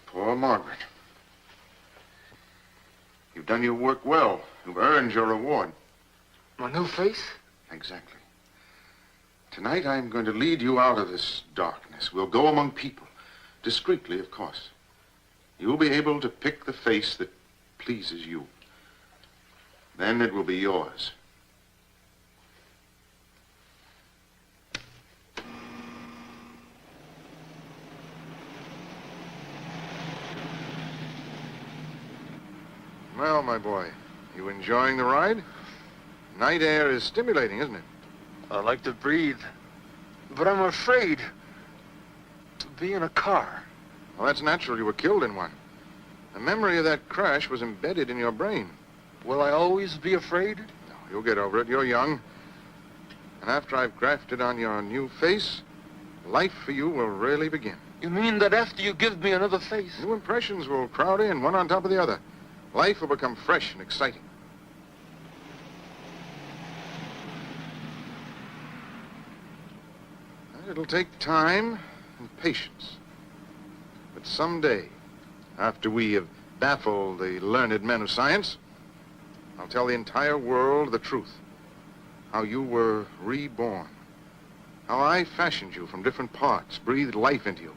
Speaker 1: Poor Margaret. You've done your work well. You've earned your reward.
Speaker 14: My new face?
Speaker 1: Exactly. Tonight, I'm going to lead you out of this darkness. We'll go among people. Discreetly, of course. You'll be able to pick the face that pleases you. Then it will be yours. Well, my boy, you enjoying the ride? Night air is stimulating, isn't it?
Speaker 14: I like to breathe, but I'm afraid to be in a car.
Speaker 1: Well, that's natural. You were killed in one. The memory of that crash was embedded in your brain.
Speaker 14: Will I always be afraid?
Speaker 1: No, you'll get over it. You're young. And after I've grafted on your new face, life for you will really begin.
Speaker 14: You mean that after you give me another face?
Speaker 1: New impressions will crowd in, one on top of the other. Life will become fresh and exciting. And it'll take time and patience. But someday, after we have baffled the learned men of science, I'll tell the entire world the truth. How you were reborn. How I fashioned you from different parts, breathed life into you,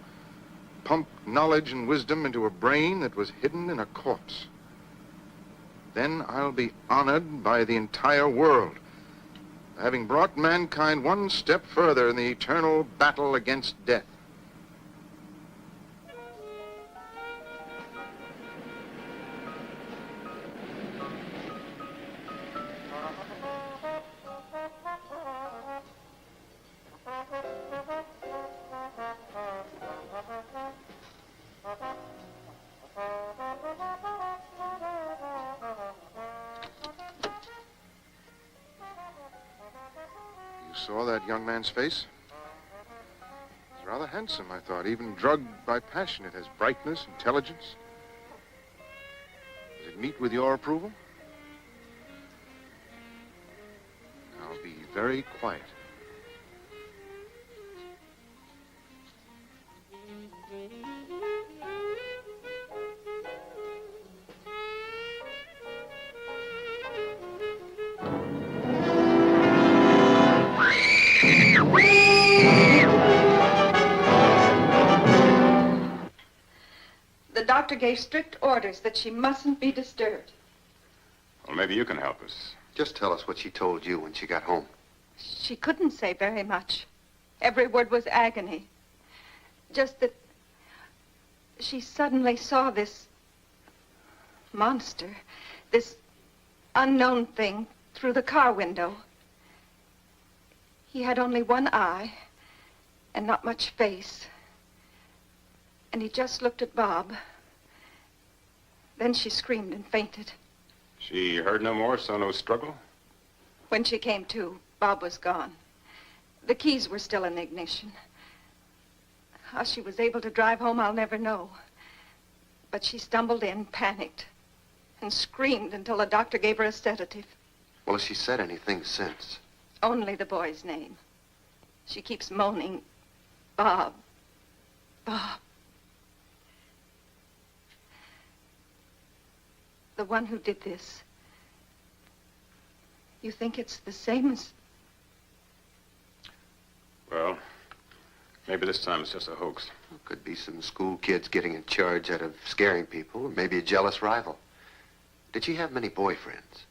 Speaker 1: pumped knowledge and wisdom into a brain that was hidden in a corpse. Then I'll be honored by the entire world, having brought mankind one step further in the eternal battle against death. Saw that young man's face? He's rather handsome, I thought. Even drugged by passion, it has brightness, intelligence. Does it meet with your approval? I'll be very quiet.
Speaker 6: The doctor gave strict orders that she mustn't be disturbed.
Speaker 11: Well, maybe you can help us.
Speaker 12: Just tell us what she told you when she got home.
Speaker 6: She couldn't say very much. Every word was agony. Just that she suddenly saw this monster, this unknown thing through the car window. He had only one eye and not much face. And he just looked at Bob. Then she screamed and fainted.
Speaker 11: She heard no more, saw no struggle?
Speaker 6: When she came to, Bob was gone. The keys were still in the ignition. How she was able to drive home, I'll never know. But she stumbled in, panicked, and screamed until the doctor gave her a sedative.
Speaker 12: Well, has she said anything since?
Speaker 6: Only the boy's name. She keeps moaning, Bob, Bob. The one who did this. You think it's the same as...
Speaker 11: Well, maybe this time it's just a hoax.
Speaker 12: Could be some school kids getting in charge out of scaring people, or maybe a jealous rival. Did she have many boyfriends?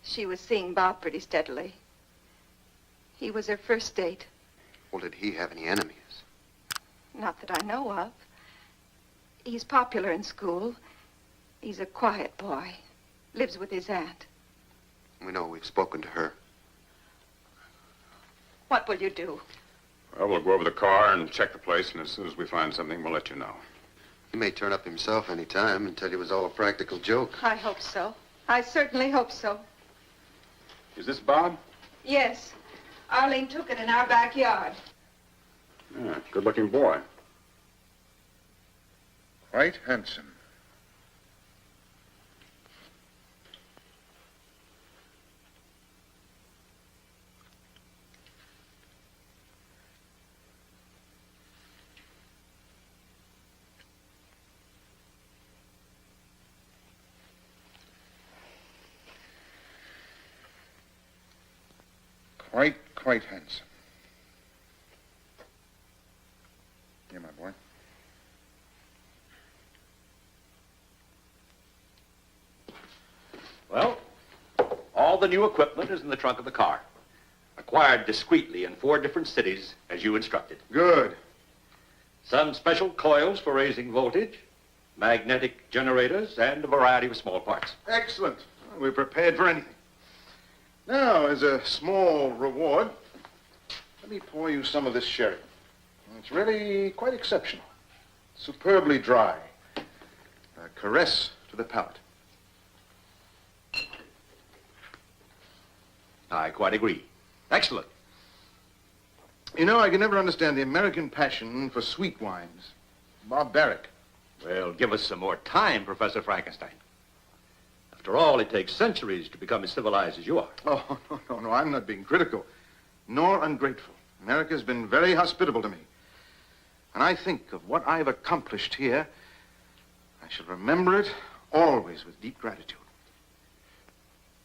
Speaker 6: She was seeing Bob pretty steadily. He was her first date.
Speaker 12: Well, did he have any enemies?
Speaker 6: Not that I know of. He's popular in school. He's a quiet boy. Lives with his aunt.
Speaker 12: We know we've spoken to her.
Speaker 6: What will you do?
Speaker 11: Well, we'll go over the car and check the place, and as soon as we find something, we'll let you know.
Speaker 12: He may turn up himself any time and tell you it was all a practical joke.
Speaker 6: I hope so. I certainly hope so.
Speaker 11: Is this Bob?
Speaker 6: Yes. Arlene took it in our backyard.
Speaker 11: Yeah, good-looking boy.
Speaker 1: Quite handsome. Quite handsome. Here, my boy.
Speaker 2: Well, all the new equipment is in the trunk of the car. Acquired discreetly in 4 different cities, as you instructed.
Speaker 1: Good.
Speaker 2: Some special coils for raising voltage, magnetic generators, and a variety of small parts.
Speaker 1: Excellent. We're prepared for anything. Now, as a small reward, let me pour you some of this sherry. It's really quite exceptional. Superbly dry. A caress to the palate.
Speaker 2: I quite agree. Excellent.
Speaker 1: You know, I can never understand the American passion for sweet wines. Barbaric.
Speaker 2: Well, give us some more time, Professor Frankenstein. After all, it takes centuries to become as civilized as you are.
Speaker 1: Oh, no, I'm not being critical, nor ungrateful. America's been very hospitable to me. And I think of what I've accomplished here, I shall remember it always with deep gratitude.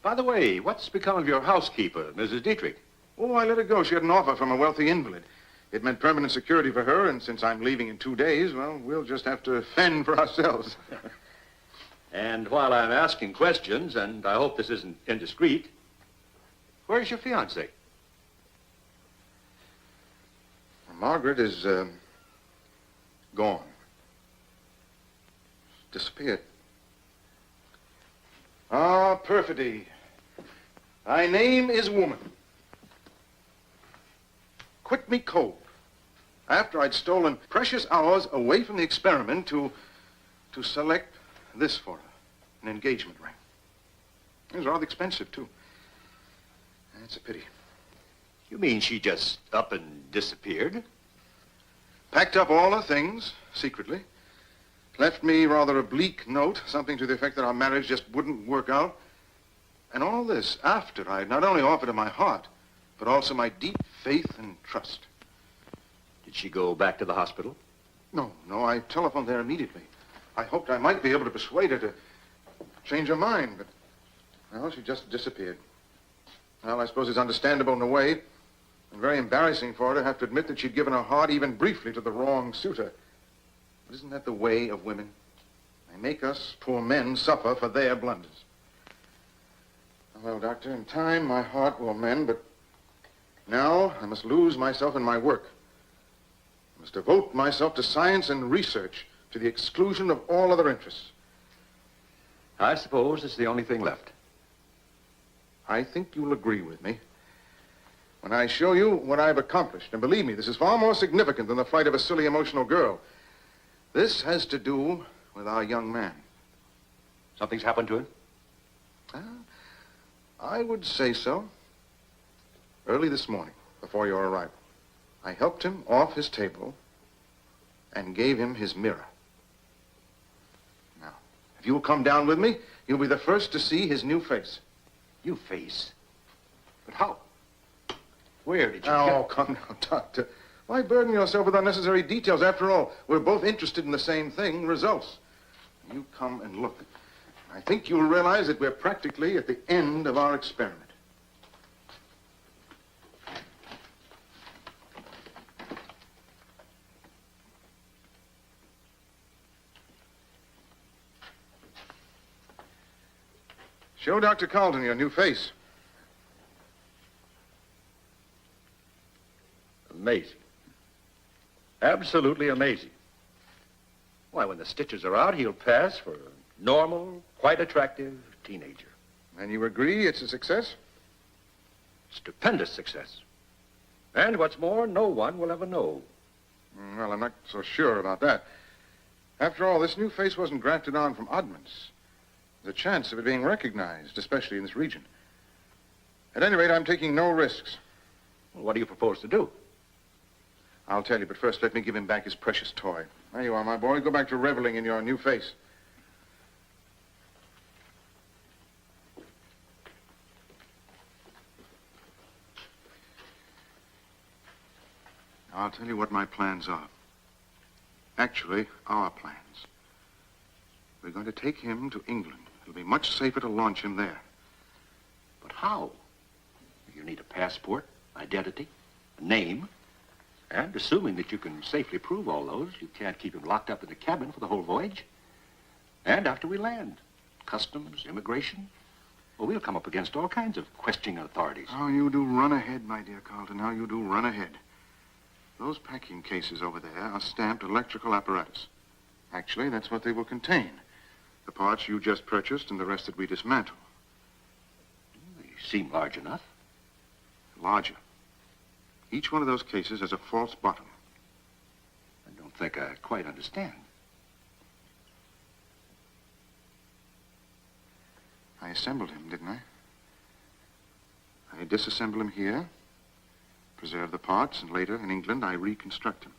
Speaker 2: By the way, what's become of your housekeeper, Mrs. Dietrich?
Speaker 1: Oh, I let her go. She had an offer from a wealthy invalid. It meant permanent security for her, and since I'm leaving in 2 days, well, we'll just have to fend for ourselves.
Speaker 2: And while I'm asking questions, and I hope this isn't indiscreet, where's your fiancée?
Speaker 1: Margaret is, gone. Disappeared. Ah, perfidy. Thy name is woman. Quit me cold. After I'd stolen precious hours away from the experiment to select this for her, an engagement ring. It was rather expensive, too. It's a pity.
Speaker 2: You mean she just up and disappeared?
Speaker 1: Packed up all her things, secretly. Left me rather a bleak note, something to the effect that our marriage just wouldn't work out. And all this after I'd not only offered her my heart, but also my deep faith and trust.
Speaker 2: Did she go back to the hospital?
Speaker 1: No, I telephoned there immediately. I hoped I might be able to persuade her to change her mind, but, well, she just disappeared. Well, I suppose it's understandable in a way, and very embarrassing for her to have to admit that she'd given her heart even briefly to the wrong suitor. But isn't that the way of women? They make us poor men suffer for their blunders. Well, Doctor, in time my heart will mend, but now I must lose myself in my work. I must devote myself to science and research to the exclusion of all other interests.
Speaker 2: I suppose it's the only thing left.
Speaker 1: I think you'll agree with me when I show you what I've accomplished. And believe me, this is far more significant than the flight of a silly, emotional girl. This has to do with our young man.
Speaker 2: Something's happened to him?
Speaker 1: I would say so. Early this morning, before your arrival, I helped him off his table and gave him his mirror. Now, if you'll come down with me, you'll be the first to see his new face.
Speaker 2: New face? But how? Where did you
Speaker 1: Oh, come now, Doctor. Why burden yourself with unnecessary details? After all, we're both interested in the same thing, results. You come and look. I think you'll realize that we're practically at the end of our experiment. Show Dr. Carlton your new face.
Speaker 2: Amazing. Absolutely amazing. Why, when the stitches are out, he'll pass for a normal, quite attractive teenager.
Speaker 1: And you agree it's a success?
Speaker 2: Stupendous success. And what's more, no one will ever know.
Speaker 1: Well, I'm not so sure about that. After all, this new face wasn't grafted on from oddments. There's a chance of it being recognized, especially in this region. At any rate, I'm taking no risks.
Speaker 2: Well, what do you propose to do?
Speaker 1: I'll tell you, but first let me give him back his precious toy. There you are, my boy. Go back to reveling in your new face. I'll tell you what my plans are. Actually, our plans. We're going to take him to England. It'll be much safer to launch him there.
Speaker 2: But how? You need a passport, identity, a name, and assuming that you can safely prove all those, you can't keep him locked up in the cabin for the whole voyage. And after we land, customs, immigration, well, we'll come up against all kinds of questioning authorities.
Speaker 1: How you do run ahead, my dear Carlton. How you do run ahead. Those packing cases over there are stamped electrical apparatus. Actually, that's what they will contain. The parts you just purchased and the rest that we dismantle.
Speaker 2: They seem large enough.
Speaker 1: Larger. Each one of those cases has a false bottom.
Speaker 2: I don't think I quite understand.
Speaker 1: I assembled him, didn't I? I disassemble him here, preserve the parts, and later, in England, I reconstruct him.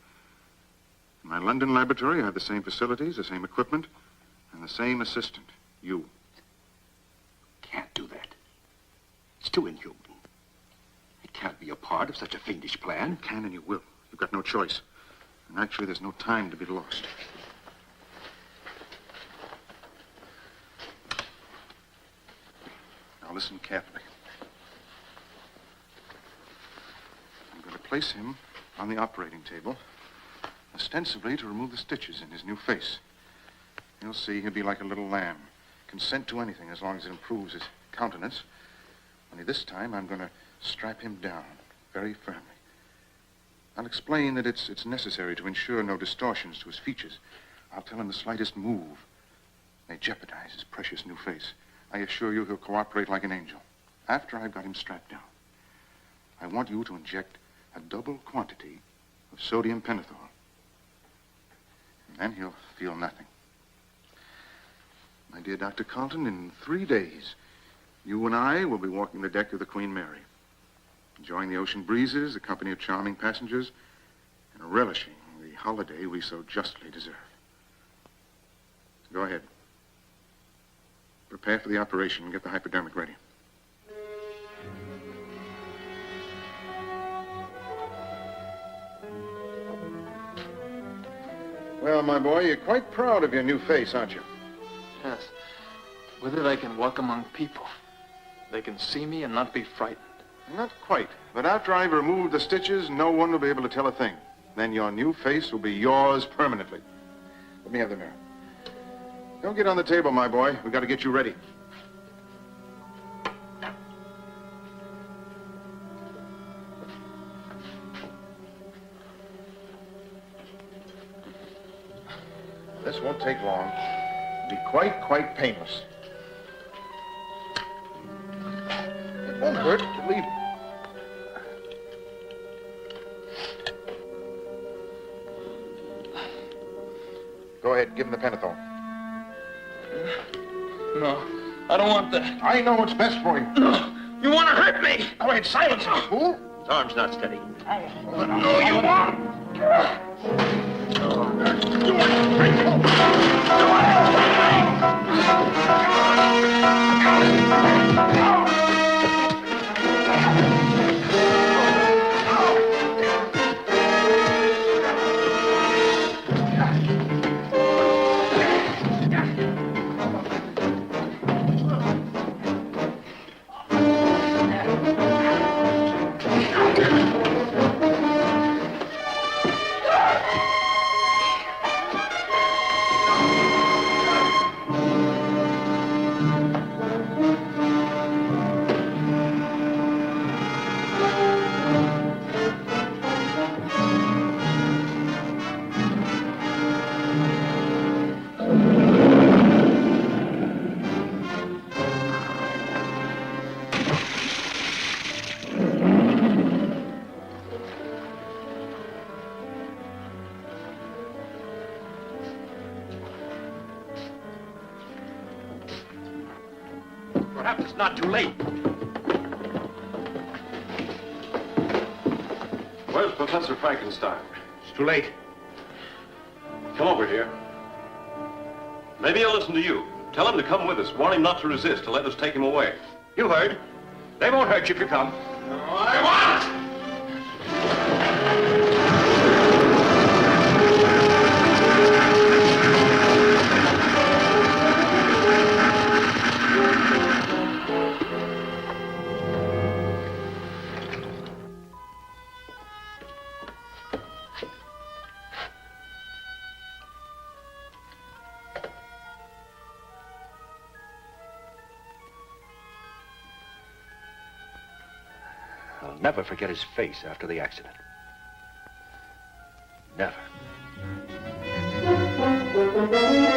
Speaker 1: In my London laboratory, I have the same facilities, the same equipment, and the same assistant, you.
Speaker 2: Can't do that. It's too inhuman. It can't be a part of such a fiendish plan.
Speaker 1: You can and you will. You've got no choice. And actually, there's no time to be lost. Now listen carefully. I'm going to place him on the operating table, ostensibly to remove the stitches in his new face. You'll see he'll be like a little lamb, consent to anything as long as it improves his countenance. Only this time, I'm going to strap him down very firmly. I'll explain that it's necessary to ensure no distortions to his features. I'll tell him the slightest move may jeopardize his precious new face. I assure you he'll cooperate like an angel. After I've got him strapped down, I want you to inject a double quantity of sodium pentothal. And then he'll feel nothing. My dear Dr. Carlton, in 3 days, you and I will be walking the deck of the Queen Mary, enjoying the ocean breezes, the company of charming passengers, and relishing the holiday we so justly deserve. Go ahead. Prepare for the operation and get the hypodermic ready. Well, my boy, you're quite proud of your new face, aren't you?
Speaker 14: Yes. With it, I can walk among people. They can see me and not be frightened.
Speaker 1: Not quite. But after I've removed the stitches, no one will be able to tell a thing. Then your new face will be yours permanently. Let me have the mirror. Don't get on the table, my boy. We've got to get you ready. This won't take long. It'll be quite painless. It won't hurt. Believe me. Go ahead, give him the pentothal.
Speaker 14: No, I don't want that.
Speaker 1: I know what's best for you.
Speaker 14: No, you want to hurt me.
Speaker 1: Go ahead, silence him, fool.
Speaker 2: His arm's not steady.
Speaker 14: No, you won't.
Speaker 2: Perhaps it's not too late.
Speaker 4: Where's Professor Frankenstein?
Speaker 2: It's too late.
Speaker 4: Come over here. Maybe he'll listen to you. Tell him to come with us. Warn him not to resist, to let us take him away.
Speaker 2: You heard. They won't hurt you if you come.
Speaker 14: I want!
Speaker 2: I'll never forget his face after the accident. Never.
Speaker 15: Thank you.